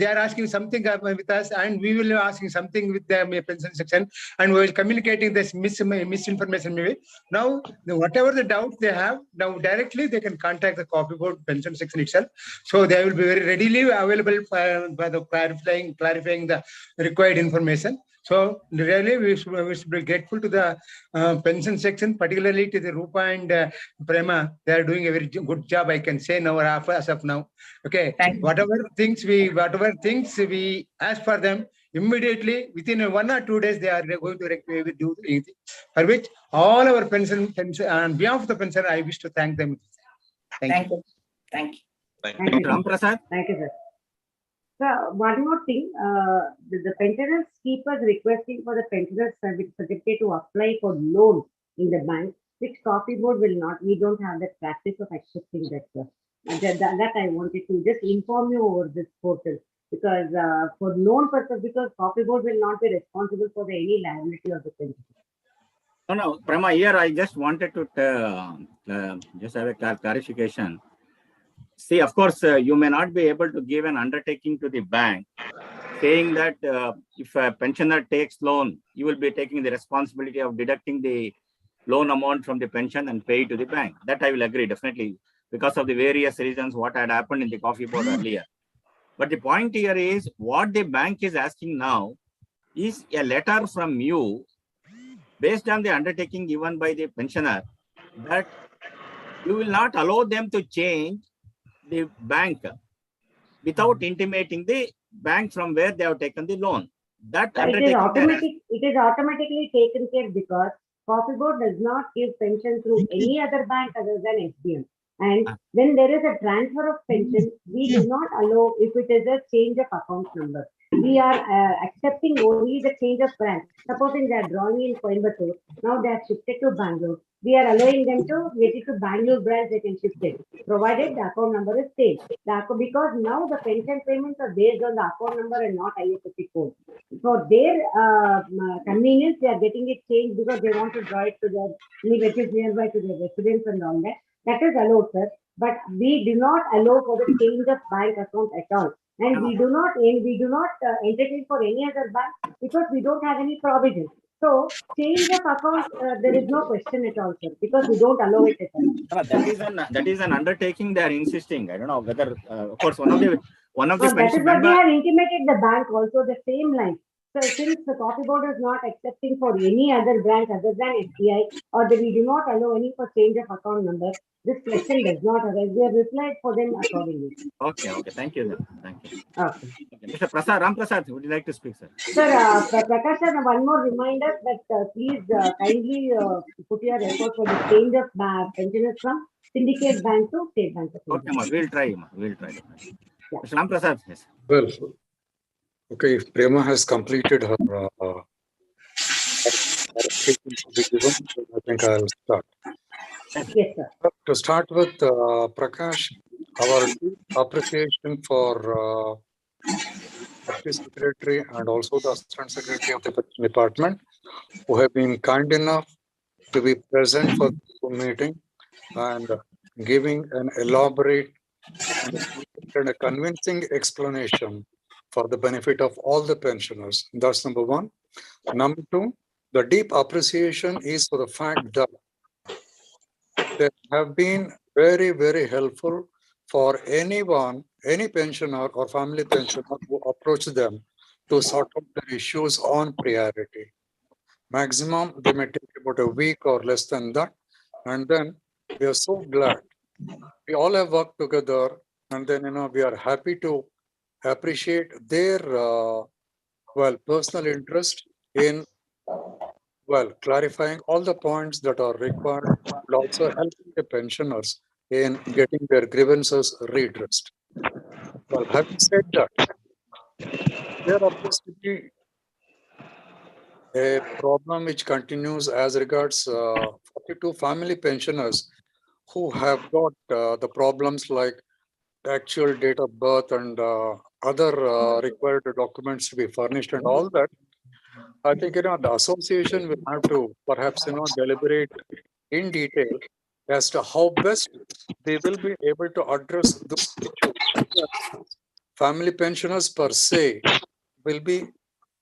they are asking something with us and we will be asking something with the pension section, and we will communicating this misinformation maybe. Now whatever the doubts they have, now directly they can contact the coffee board pension section itself, so they will be very readily available for the clarifying the required information. So really we should be grateful to the pension section, particularly to the Rupa and Prema. They are doing a very good job, I can say now as of now. Okay, whatever things we ask for them, immediately within 1 or 2 days they are going to do anything, for which all our pension on behalf of the pensioner, I wish to thank them. Thank you. Thank you. Thank you, Ram Prasad. Thank you, sir. So one more thing, the pensioners keep us requesting for the pensioners certificate to apply for loan in the bank, which coffee board will not. We don't have that practice of accepting that, sir. That I wanted to just inform you over this portal, because for loan purpose, because coffee board will not be responsible for any liability of the pensioner. No, Prema, here I just wanted to just have a clarification. See, of course, you may not be able to give an undertaking to the bank saying that if a pensioner takes loan, you will be taking the responsibility of deducting the loan amount from the pension and pay it to the bank. That I will agree, definitely, because of the various reasons what had happened in the coffee board earlier. But the point here is, what the bank is asking now is a letter from you based on the undertaking given by the pensioner, that you will not allow them to change the bank without intimating the bank from where they have taken the loan. That it is automatically taken care, because coffee board does not give pension through any other bank other than SBM. And when there is a transfer of pension, we do not allow if it is a change of account number. We are accepting only the change of branch. Supposing they are drawing in Coimbatore, now they are shifted to Bangalore. We are allowing them to get it to Bangalore branch, they can shift it, provided the account number is same. Because now the pension payments are based on the account number and not IFSC code. For their convenience, they are getting it changed because they want to draw it to their nearby to their residence and all that. That is allowed, sir. But we do not allow for the change of bank account at all. And we do not entertain for any other bank, because we don't have any provision. So change of account, there is no question at all, sir, because we don't allow it at all. That is an undertaking they are insisting. I don't know whether, of course, one of the that is what we have intimated the bank also, the same line. So since the coffee board is not accepting for any other branch other than SBI, or that we do not allow any for change of account number, this question does not arise. We have replied for them accordingly. Okay, okay. Thank you, sir. Thank you. Okay. Mr. Prasad, Ram Prasad, would you like to speak, sir? Sir, Prakash sir, one more reminder that please kindly put your effort for the change of pensioners from syndicate bank to state bank of India. Okay, ma, we'll try, ma. We'll try. Yeah. Mr. Ram Prasad, yes. Well, okay, if Prema has completed her clarification to be given, then I think I'll start. Yes, sir. To start with, Prakash, our deep appreciation for Deputy Secretary and also the Assistant Secretary of the Pension Department, who have been kind enough to be present for the meeting and giving an elaborate and a convincing explanation for the benefit of all the pensioners. That's number one. Number two, the deep appreciation is for the fact that they have been very, very helpful for anyone, any pensioner or family pensioner who approach them to sort out their issues on priority. Maximum, they may take about a week or less than that. And then we are so glad. We all have worked together, and then, we are happy to appreciate their, personal interest in, clarifying all the points that are required, and also helping the pensioners in getting their grievances redressed. Well, having said that, there appears to be a problem which continues as regards 42 family pensioners who have got the problems like actual date of birth and other required documents to be furnished and all that. I think, the association will have to perhaps, deliberate in detail as to how best they will be able to address those issues. Family pensioners per se will be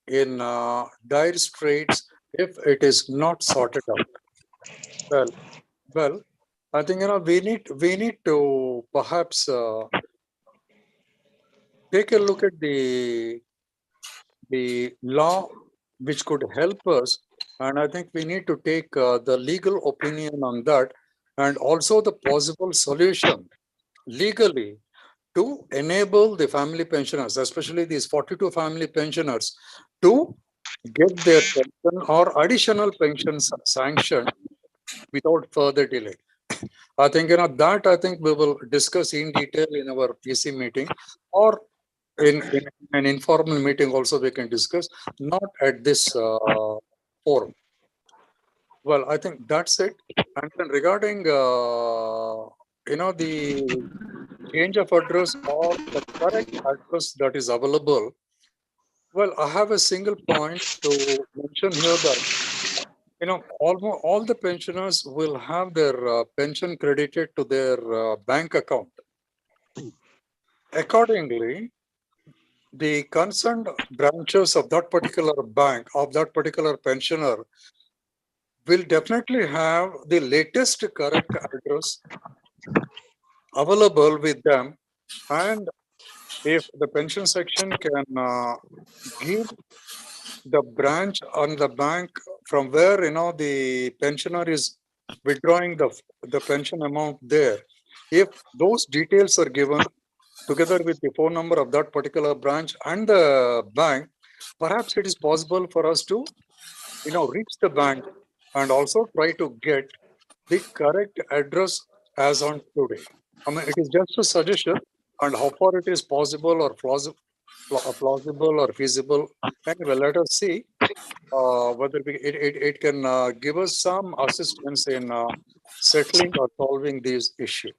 in dire straits if it is not sorted out. Well, I think, we need to perhaps take a look at the law which could help us, and I think we need to take the legal opinion on that, and also the possible solution legally to enable the family pensioners, especially these 42 family pensioners, to get their pension or additional pensions sanctioned without further delay. I think, that I think we will discuss in detail in our PC meeting, or in an informal meeting also we can discuss, not at this forum. Well, I think that's it. And then regarding, the change of address or the correct address that is available, well, I have a single point to mention here that, almost all the pensioners will have their pension credited to their bank account. Accordingly, the concerned branches of that particular bank, of that particular pensioner, will definitely have the latest correct address available with them. And if the pension section can give the branch on the bank from where, the pensioner is withdrawing the pension amount there, if those details are given together with the phone number of that particular branch and the bank, perhaps it is possible for us to, reach the bank and also try to get the correct address as on today. I mean, it is just a suggestion, and how far it is possible or plausible or feasible. Anyway, let us see whether it can give us some assistance in settling or solving these issues.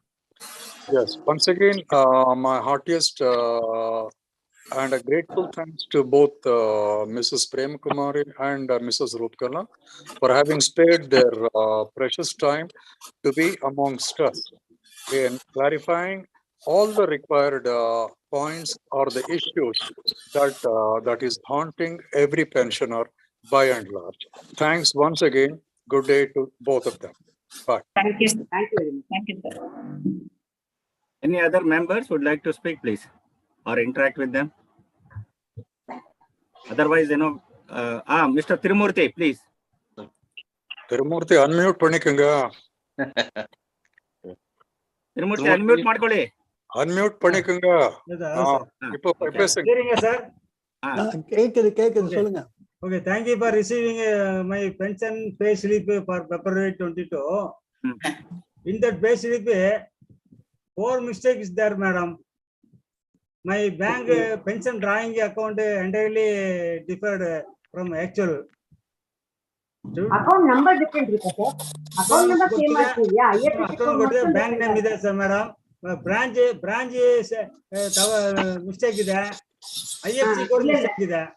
Yes, once again, my heartiest and a grateful thanks to both Mrs. Prem Kumari and Mrs. Rupkala for having spared their precious time to be amongst us in clarifying all the required points or the issues that is haunting every pensioner by and large. Thanks once again. Good day to both of them. Bye. Thank you. Thank you very much. Thank you, sir. Any other members would like to speak, please, or interact with them? Otherwise, Mr. Tirumurthy, please. Tirumurthy, unmute panikanga. Tirumurthy, unmute ಮಾಡ್ಕೊಳ್ಳಿ. Unmute panikanga. Hearing sir. கேக்குது சொல்லுங்க. Okay, thank you for receiving my pension pay slip for February 22. In that pay slip, 4 mistakes is there, madam. My bank pension drawing account entirely differed from actual. Account number different, sir. Account number same as yeah. Account bank name is there, madam. Branch mistake is there. IFC code mistake is there.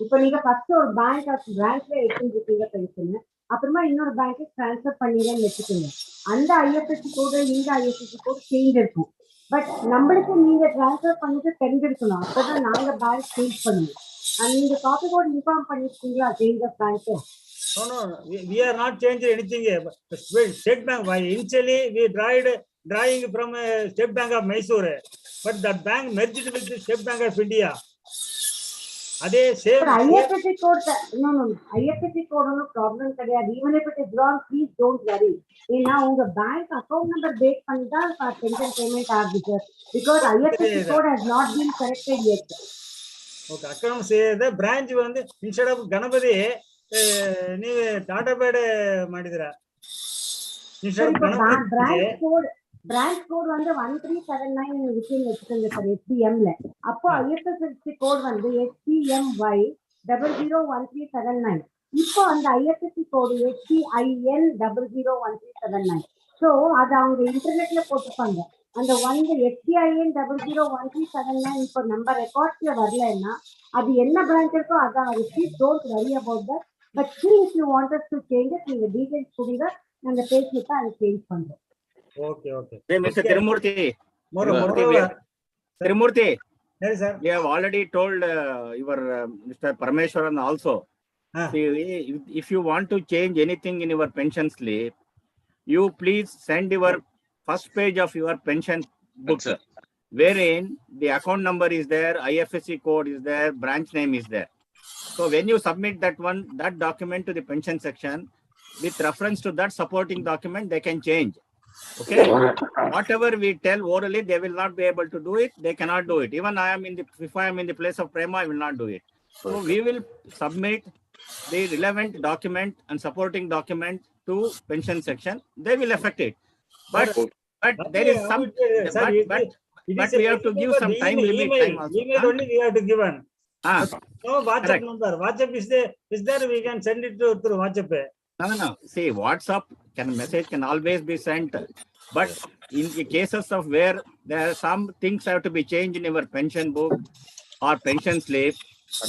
இப்போ நீங்க first ஒரு பிரான்ச்ல எடுத்துருக்கீங்க pension, அப்புறமா இன்னொரு பேங்க்கு transfer பண்ணிடுறேன்னு வச்சுக்கோங்க. அந்த IFSC கோடு இந்த IFSC கோடு change இருக்கும். பட் நம்மளுக்கு நீங்க ட்ரான்ஸ்ஃபர் பண்ணிட்டு தெரிஞ்சிருக்கணும், அப்பதான் நாங்க பேங்க் சேஞ்ச் பண்ணுவோம். நீங்க காப்பி கோட் இன்ஃபார்ம் பண்ணிருக்கீங்களா change of bank? No, we are not changing anything. State Bank, initially we drawing from State Bank of Mysore, but that bank merged with the State Bank of India. Adhe same IFSC code, no, IFSC code no problem கிடையாது. Even if it is wrong, please don't worry. ஏன்னா உங்க bank account number base பண்ணி தான் pension payment ஆகுது sir, because IFSC code has not been corrected yet. Okay, account say the branch வந்து instead of Ganapati ನೀವು ಟಾಟಾ ಬೇಡ ಮಾಡಿದಿರಾ? branch code வந்து 1379 விக்கின் வச்சுக்கோங்க சார் SBM ல. அப்போ IFSC கோட் வந்து SBMY 001379. இப்போ அந்த IFSC கோடு SBIN 001379. ஸோ அது அவங்க இன்டர்நெட்ல போட்டுப்பாங்க. அந்த SBIN 001379 இப்போ நம்ம ரெக்கார்ட்ஸ்ல வரலன்னா அது என்ன பிரான்ச் இருக்கோ அதான் அது. Please don't worry about that. But still if you want us to change it, நீங்க டீடைல்ஸ் கொடுங்க, நாங்க பேசிட்டு அதை சேஞ்ச் பண்றோம். Okay. Hey, Mr. Tirumurthy. Tirumurthy. Yes, sir. We have already told your Mr. Parameshwaran also. See, if you want to change anything in your pension slip, you please send your first page of your pension book, wherein the account number is there, IFSC code is there, branch name is there. So when you submit that document to the pension section, with reference to that supporting document, they can change. Okay, whatever we tell orally, they will not be able to do it. They cannot do it. Even if I am in the place of Prema, I will not do it. So we will submit the relevant document and supporting document to pension section. They will affect it. But there is some, but we have to give some time limit. Email only we have to give one. No WhatsApp number. WhatsApp is there. We can send it through WhatsApp. No. See, WhatsApp message can always be sent, but in the cases of where there are some things have to be changed in your pension book or pension slip,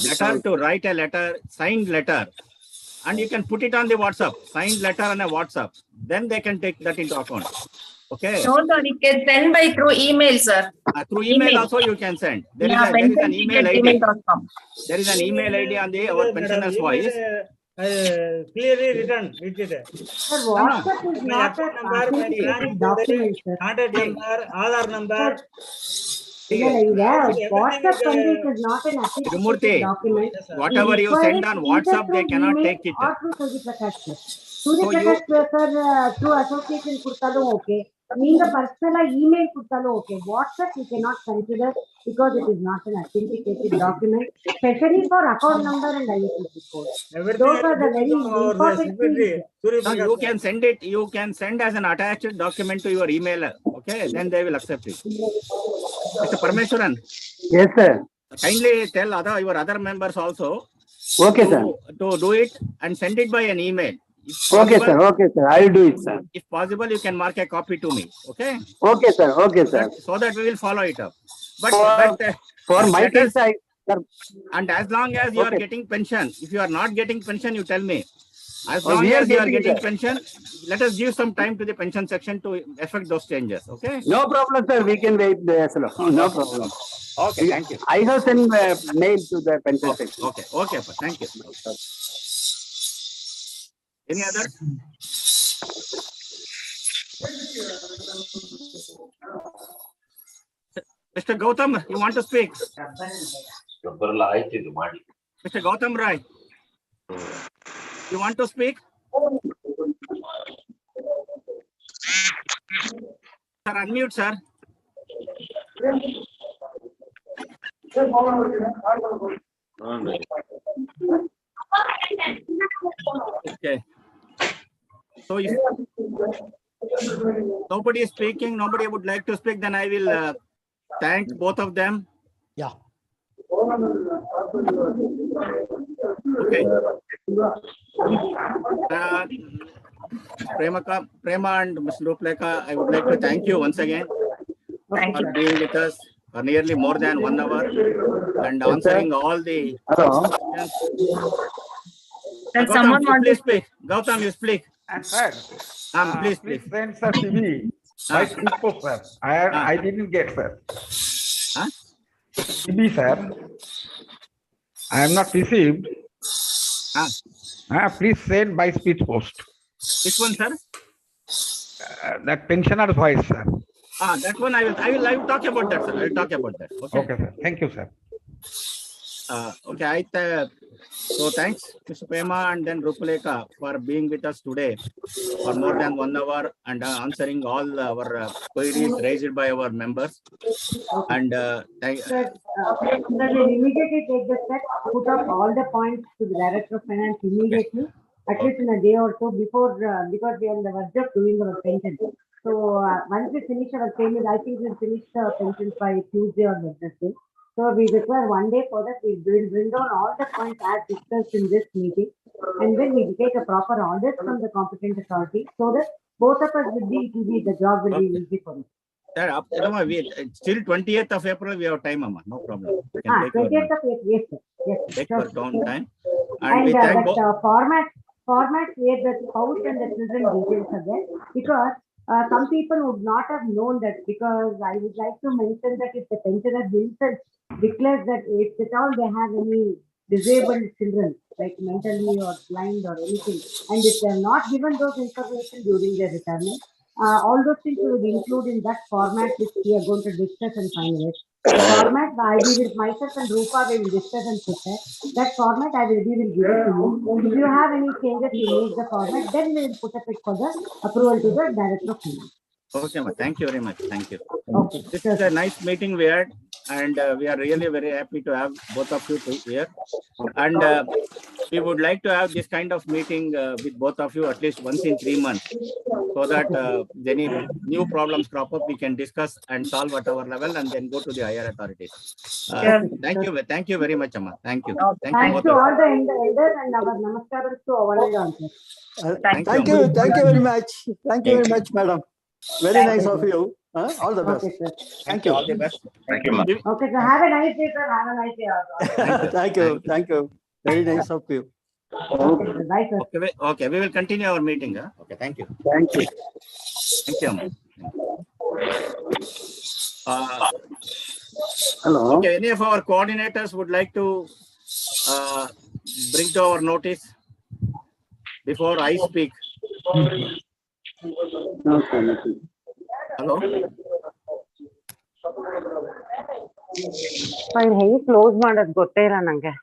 better to write a letter, signed letter, and you can put it on the WhatsApp, signed letter on a WhatsApp. Then they can take that into account. Okay. No, sir, you can send through email, sir. Through email also you can send. There is an email ID. There is an email ID on our pensioners' voice. Clearly written. Sir, WhatsApp is not a authenticated document, sir. Contact number, Aadhaar number. WhatsApp is not an authenticated document. Whatever you send on WhatsApp, they cannot take it. Or through Suryaprakash, sir. Suryaprakash, sir, through association கொடுத்தாலும் okay. நீங்க personal email கொடுத்தாலும் okay. WhatsApp you cannot consider because it is not an authenticated document, especially for account number and IFSC code. Those are the very important things. No, you can send it. You can send as an attached document to your emailer. Okay, then they will accept it. Mr. Parameshwaran. Yes, sir. Kindly tell your other members also. Okay, sir. To do it and send it by an email. Okay, sir. I will do it, sir. If possible, you can mark a copy to me. Okay. Okay, sir. So that we will follow it up. But for my case, sir. And as long as you are getting pension, if you are not getting pension, you tell me. As long as you are getting pension, let us give some time to the pension section to effect those changes. Okay. No problem, sir. We can wait there. No problem. Okay. Thank you. I have sent mail to the pension section. Okay. Thank you. Any other? Mr. Gautam, you want to speak? Mr. Gautam Rai, you want to speak? Sir, unmute, sir. Okay. So if nobody is speaking, nobody would like to speak, then I will thank both of them. Yeah. Okay. Prema and Ms. Suryaprakash, I would like to thank you once again for being with us for nearly more than 1 hour and answering all the questions. Someone Gautam, want please to speak. Gautam, you speak. Sir, Please. send sir CV by speed post, sir. I didn't get, sir. CV, sir. I am not received. Please send by speed post. Which one, sir? That pensioner voice, sir. That one I will talk about that, sir. I will talk about that. Okay, sir. Thank you, sir. Okay, so thanks, Mr. Prema and then Rupaleka for being with us today for more than 1 hour and answering all our queries raised by our members. And Sir, we'll immediately take the step, put up all the points to the Director of Finance immediately, at least in a day or two before, because we are on the verge of doing our pension. So once we finish our payment, I think we'll finish the pensions by Tuesday or Wednesday. So we require 1 day for that. We will bring down all the points as discussed in this meeting, and then we will take a proper audit from the competent authority so that both of us will be easy. The job will be easy for us. Still 20th of April, we have time, Amma. No problem. 20th of April, yes, sir. Yes, sir. Take your own time. And we thank both. format where the spouse and the children details are there, because some people would not have known that, because I would like to mention that if the pensioner himself declares that if at all they have any disabled children, like mentally or blind or anything, and if they are not given those information during their retirement, all those things we would include in that format which we are going to discuss and finalize. The format, we will, myself and Rupa, we will discuss and prepare. That format we will give it to you. If you have any changes, you make the format, then we will put up it for the approval to the Director of Finance. Okay, ma. Thank you very much. Thank you. Okay. This is a nice meeting we had, and we are really very happy to have both of you here. And we would like to have this kind of meeting with both of you at least once in 3 months, so that any new problems crop up, we can discuss and solve at our level and then go to the higher authorities. Thank you very much, Amma. Thank you. Thanks to all the elders and our namaskaram to all answers. Thank you very much. Thank you very much, madam. Very nice of you. All the best. Okay, sir. Thank you. All the best. Thank you, ma'am. Okay, so have a nice day, sir. Have a nice day. Thank you. Very nice of you. Okay, sir. Bye, sir. Okay, we will continue our meeting. Okay, thank you. Thank you. Thank you, Amma. Hello. Okay, any of our coordinators would like to bring to our notice before I speak? Hello? ಹೆಂಗ್ close ಮಾಡೋದ್ ಗೊತ್ತೇ ಇಲ್ಲ ನಂಗೆ.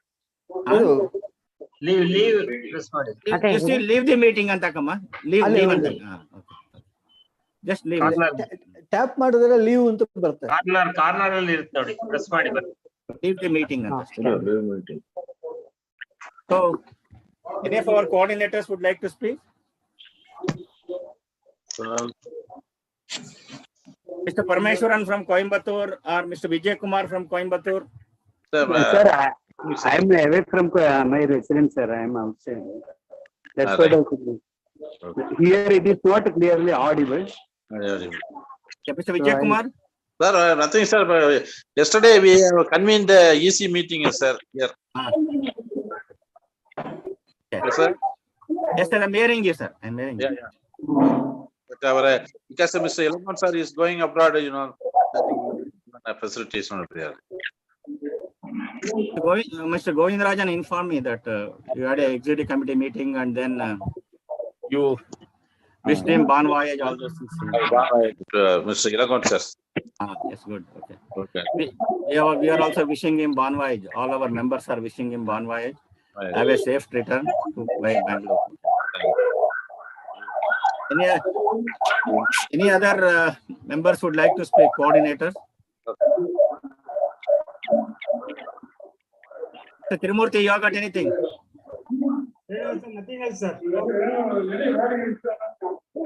Leave the meeting antakama. Leave antaka. Just leave. Tap ಮಾಡಿದ್ರೆ leave ಅಂತ ಬರುತ್ತೆ. Corner ಅಲ್ಲಿ ಇರುತ್ತೆ ನೋಡಿ, ಪ್ರೆಸ್ ಮಾಡಿ ಬನ್ನಿ. Leave the meeting anta. So any of our coordinators would like to speak? Mr. Parameshwaran from Coimbatore or Mr. Vijay Kumar from Coimbatore? Sir, I am away from my residence, sir. I am outside. That's what I could do. Here it is not clearly audible. Mr. Vijay Kumar? Sir, nothing, sir. Yesterday we convened the EC meeting, sir. Here. Yes, sir. Yes, sir. I'm hearing you, sir. I'm hearing you. Yeah. But our because Mr. Elman sir is going abroad, facilities not there. Mr. Govindarajan informed me that you had an executive committee meeting and then you wished him bon voyage, all those things. Mr. Elman sir. Yes, good. Okay. Okay. We are also wishing him bon voyage. All our members are wishing him bon voyage. Have a safe return to Bangalore. Any other members would like to speak? Coordinators? Mr. Tirumurthy, you got anything? Nothing else, sir.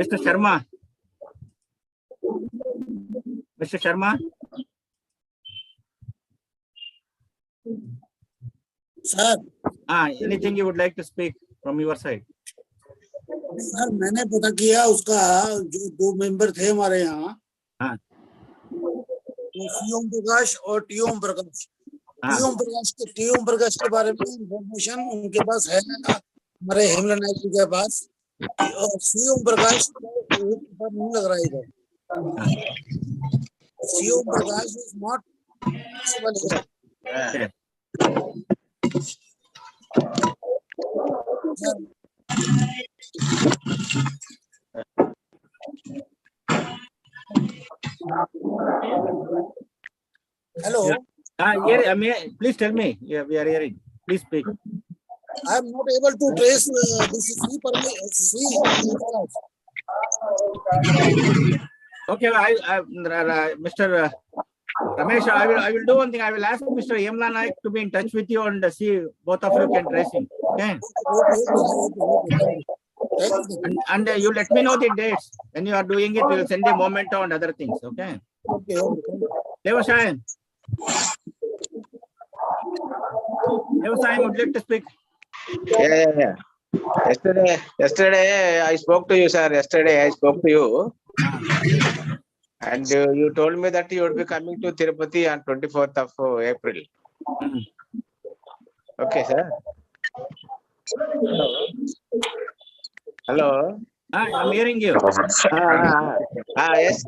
Mr. Sharma? Mr. Sharma? Sir Anything you would like to speak from your side? Sir मैंने पता किया उसका जो 2 member थे हमारे यहाँ तो सी ओम प्रकाश और टी ओम प्रकाश टी ओम प्रकाश के बारे में इंफॉर्मेशन उनके पास है हमारे हेमला नायक जी के पास और सी ओम प्रकाश पर नहीं लग रहा इधर C Om Prakash is not Hello. Please tell me. Yeah, we are hearing. Please speak. I am not able to trace this free. Okay, Mr. Ramesh, I will do one thing. I will ask Mr. Yamla Naik to be in touch with you and see both of you can trace him. Okay. And you let me know the dates when you are doing it. We will send a memento and other things. Okay. Okay. Devashayan, would you like to speak? Yeah. Yesterday I spoke to you, sir. Yesterday I spoke to you. And you told me that you would be coming to Tirupati on 24th of April. Okay, sir. Hello. I'm hearing you. Yes,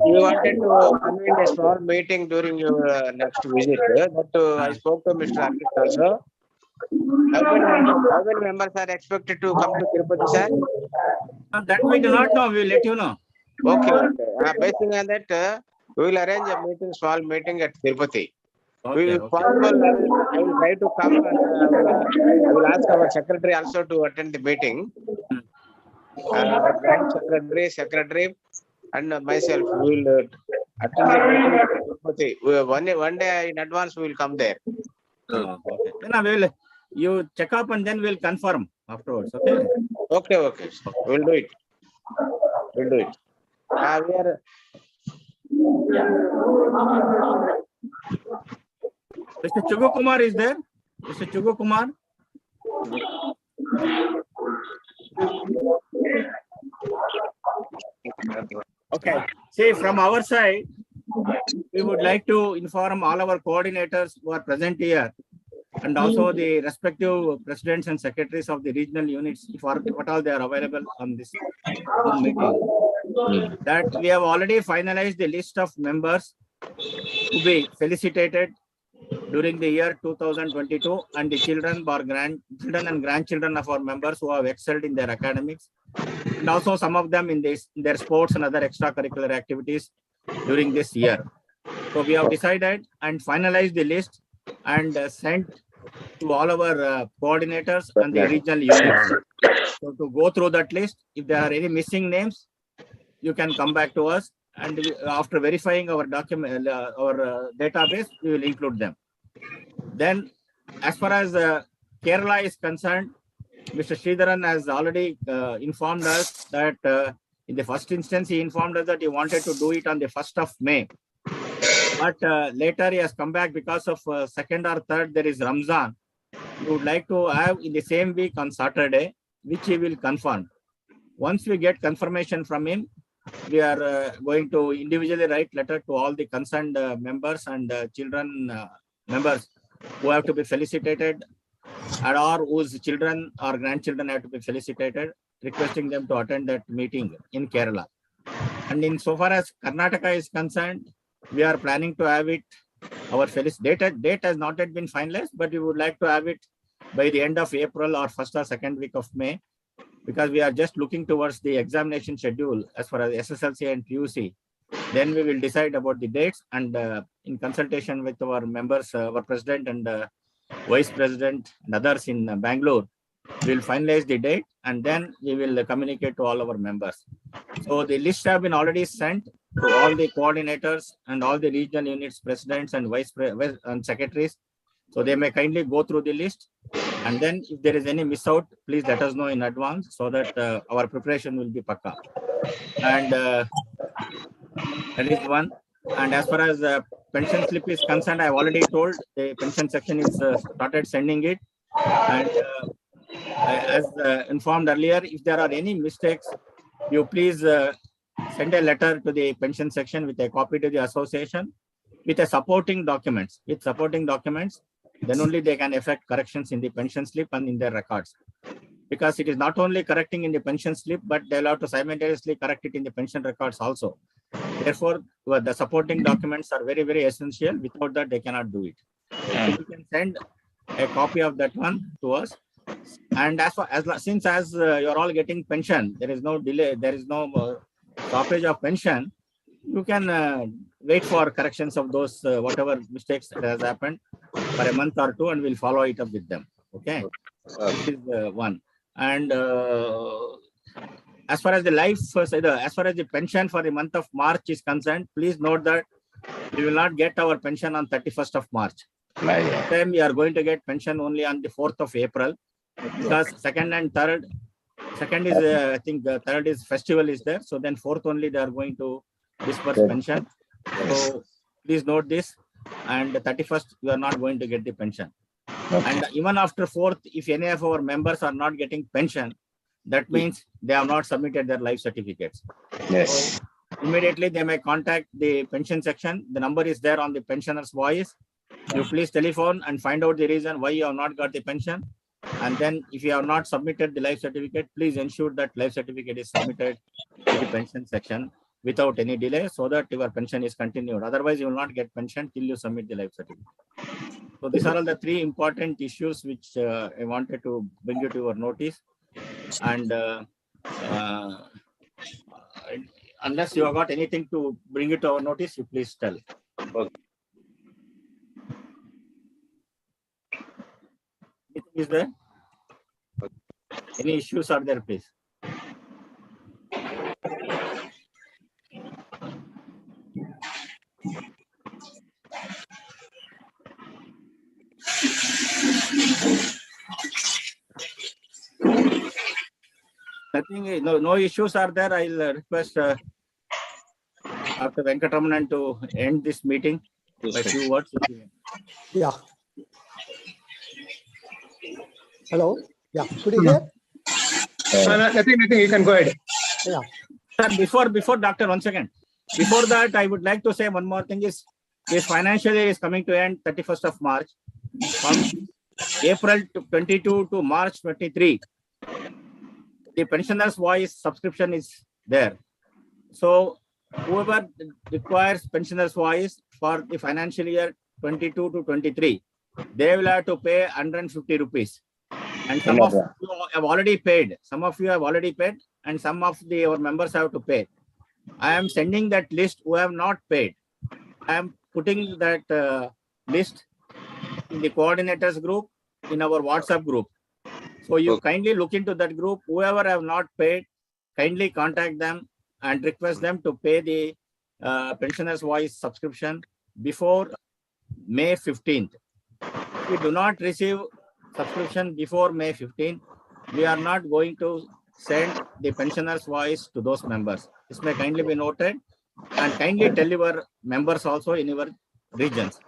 you wanted to convene a small meeting during your next visit. But I spoke to Mr. Amit also. How many members are expected to come to Tirupati, sir? That we do not know. We will let you know. Okay. Based on that, we will arrange a small meeting at Tirupati. Okay, Possible, I will try to come and I will ask our secretary also to attend the meeting. Branch secretary, and myself will attend the meeting at Tirupati. One day in advance we will come there. Okay. Then you check up and then we'll confirm afterwards. Okay. Okay. We'll do it. We are. Mr. Chugu Kumar is there? Mr. Chugu Kumar? Okay. See, from our side, we would like to inform all our coordinators who are present here and also the respective presidents and secretaries of the regional units, what all they are available on this Zoom meeting, that we have already finalized the list of members to be felicitated during the year 2022 and the children and grandchildren of our members who have excelled in their academics and also some of them in their sports and other extracurricular activities during this year. So we have decided and finalized the list and sent to all our coordinators and the regional units. So to go through that list, if there are any missing names, you can come back to us, and after verifying our document, our database, we will include them. Then, as far as Kerala is concerned, Mr. Sridharan has already informed us that in the first instance, he informed us that he wanted to do it on the 1st of May. But later he has come back because of 2nd or 3rd, there is Ramzan. We would like to have in the same week on Saturday, which he will confirm. Once we get confirmation from him, we are going to individually write letter to all the concerned members and children members who have to be felicitated or whose children or grandchildren have to be felicitated, requesting them to attend that meeting in Kerala. And in so far as Karnataka is concerned, we are planning to have it, our date has not yet been finalized, but we would like to have it by the end of April or 1st or 2nd week of May, because we are just looking towards the examination schedule as far as SSLC and PUC Then we will decide about the dates, and in consultation with our members, our president and vice president and others in Bangalore, we will finalize the date, and then we will communicate to all our members. So the lists have been already sent to all the coordinators and all the regional units presidents and vice and secretaries. So they may kindly go through the list, and then if there is any miss out, please let us know in advance so that our preparation will be pakka. And that is one. And as far as pension slip is concerned, I have already told the pension section is started sending it. And as informed earlier, if there are any mistakes, you please send a letter to the pension section with a copy to the association with a supporting documents. With supporting documents, then only they can effect corrections in the pension slip and in their records. Because it is not only correcting in the pension slip, but they'll have to simultaneously correct it in the pension records also. Therefore, the supporting documents are very, very essential. Without that, they cannot do it. So you can send a copy of that one to us. And since you're all getting pension, there is no delay, there is no stoppage of pension. You can wait for corrections of those whatever mistakes that has happened for a month or two, and we'll follow it up with them. Okay, this is one. And as far as the life, as far as the pension for the month of March is concerned, please note that we will not get our pension on 31st of March. This time we are going to get pension only on the 4th of April, because second and third, second is I think the third is festival is there. So then 4th only they are going to disperse pension. So please note this. And 31st we are not going to get the pension. And even after 4th, if any of our members are not getting pension, that means they have not submitted their life certificates. Yes. So immediately they may contact the pension section. The number is there on the pensioner's voice. You please telephone and find out the reason why you have not got the pension. And then if you have not submitted the life certificate, please ensure that life certificate is submitted to the pension section without any delay, so that your pension is continued. Otherwise, you will not get pension till you submit the life certificate. So these are all the three important issues which I wanted to bring you to your notice. And unless you have got anything to bring it to our notice, you please tell. Okay. Anything is there? Any issues are there, please? Nothing, no issues are there. I'll request Dr. Venkataraman to end this meeting by few words. Yeah. Hello. Yeah. Could you hear? Nothing. You can go ahead. Yeah. Sir, before Doctor, 1 second. Before that, I would like to say one more thing is this financial year is coming to end 31st of March. From April 22 to March 23, the pensioners' voice subscription is there. So whoever requires pensioners' voice for the financial year 22 to 23, they will have to pay 150 rupees. And some of you have already paid. Some of you have already paid, and some of our members have to pay. I am sending that list who have not paid. I am putting that list in the coordinators group, in our WhatsApp group. So you kindly look into that group. Whoever have not paid, kindly contact them and request them to pay the pensioners' voice subscription before May 15th. If we do not receive subscription before May 15th, we are not going to send the pensioners' voice to those members. This may kindly be noted, and kindly tell your members also in your regions.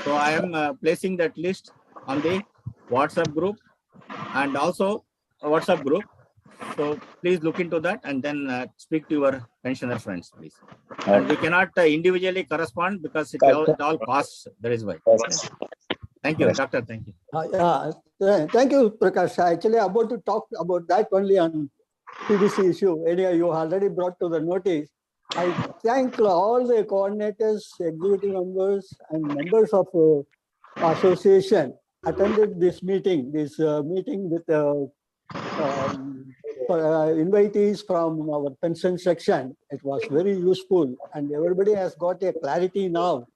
So I am placing that list on the WhatsApp group and also a WhatsApp group. So please look into that and then speak to your pensioner friends, please. Okay. And we cannot individually correspond because it all costs. That is why. Okay. Thank you, Doctor. Thank you. Thank you, Prakash. Actually, about to talk about that only on PDC issue. Anyway, you already brought to the notice. I thank all the coordinators, executive members, and members of association attended this meeting. This meeting with invitees from our pension section. It was very useful, and everybody has got a clarity now.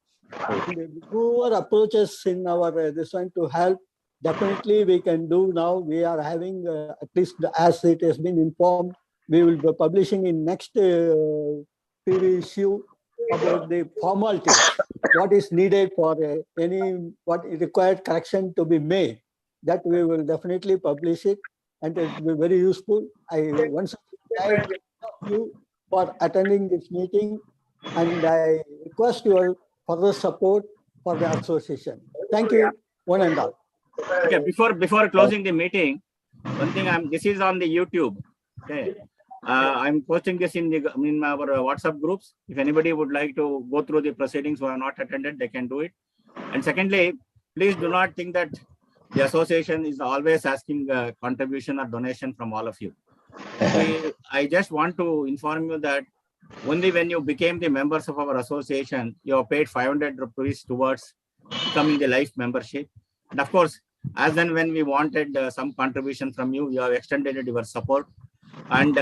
And whoever approaches in our this one to help, definitely we can do now. We are having at least as it has been informed, we will be publishing in next PV issue about the formalities, what is needed for what required correction to be made. That we will definitely publish it, and it will be very useful. I once thank you for attending this meeting, and I request your further support for the association. Thank you, one and all. Okay, before closing the meeting, one thing this is on the YouTube. Okay. I'm posting this in our WhatsApp groups. If anybody would like to go through the proceedings who are not attended, they can do it. And secondly, please do not think that the association is always asking contribution or donation from all of you. I just want to inform you that only when you became the members of our association, you have paid 500 rupees towards becoming the life membership. And of course, as and when we wanted some contribution from you, you have extended your support. And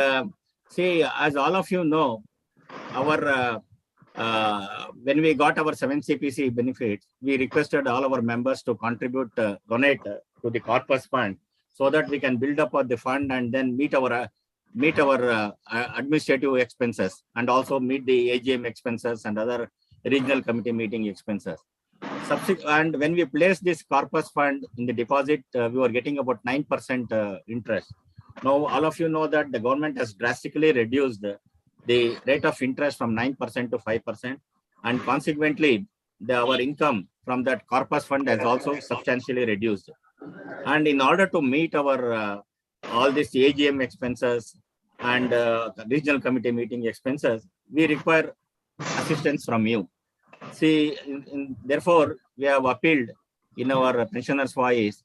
see, as all of you know, our when we got our 7 CPC benefits, we requested all our members to contribute, donate to the corpus fund, so that we can build up the fund and then meet our administrative expenses, and also meet the AGM expenses and other regional committee meeting expenses. And when we placed this corpus fund in the deposit, we were getting about 9% interest. Now, all of you know that the government has drastically reduced the rate of interest from 9% to 5%. And consequently, our income from that corpus fund has also substantially reduced. And in order to meet our all these AGM expenses and regional committee meeting expenses, we require assistance from you. See, therefore, we have appealed in our pensioners' voice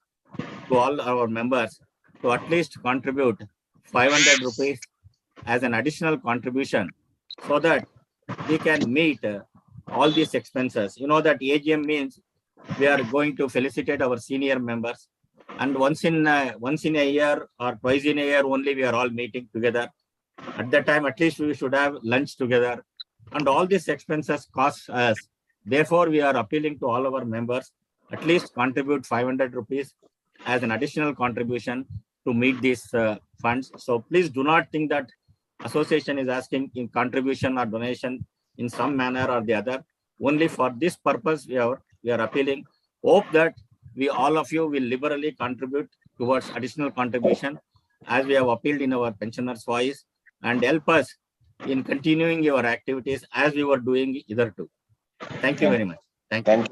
to all our members to at least contribute 500 rupees as an additional contribution, so that we can meet all these expenses. You know that AGM means we are going to felicitate our senior members, and once in a year or twice in a year only we are all meeting together. At that time, at least we should have lunch together, and all these expenses cost us. Therefore, we are appealing to all our members, at least contribute 500 rupees as an additional contribution to meet these funds. So please do not think that association is asking in contribution or donation in some manner or the other. Only for this purpose we are appealing. Hope that all of you will liberally contribute towards additional contribution, as we have appealed in our pensioners' voice, and help us in continuing your activities as we were doing hitherto. Thank you very much. Thank you.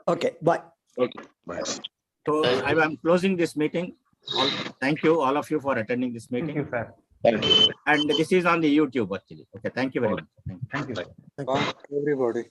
Okay, bye. Okay, bye. So I am closing this meeting. Thank you, all of you, for attending this meeting. Thank you, sir. Thank you. And this is on the YouTube actually. Okay, thank you very much. Thank you. Everybody.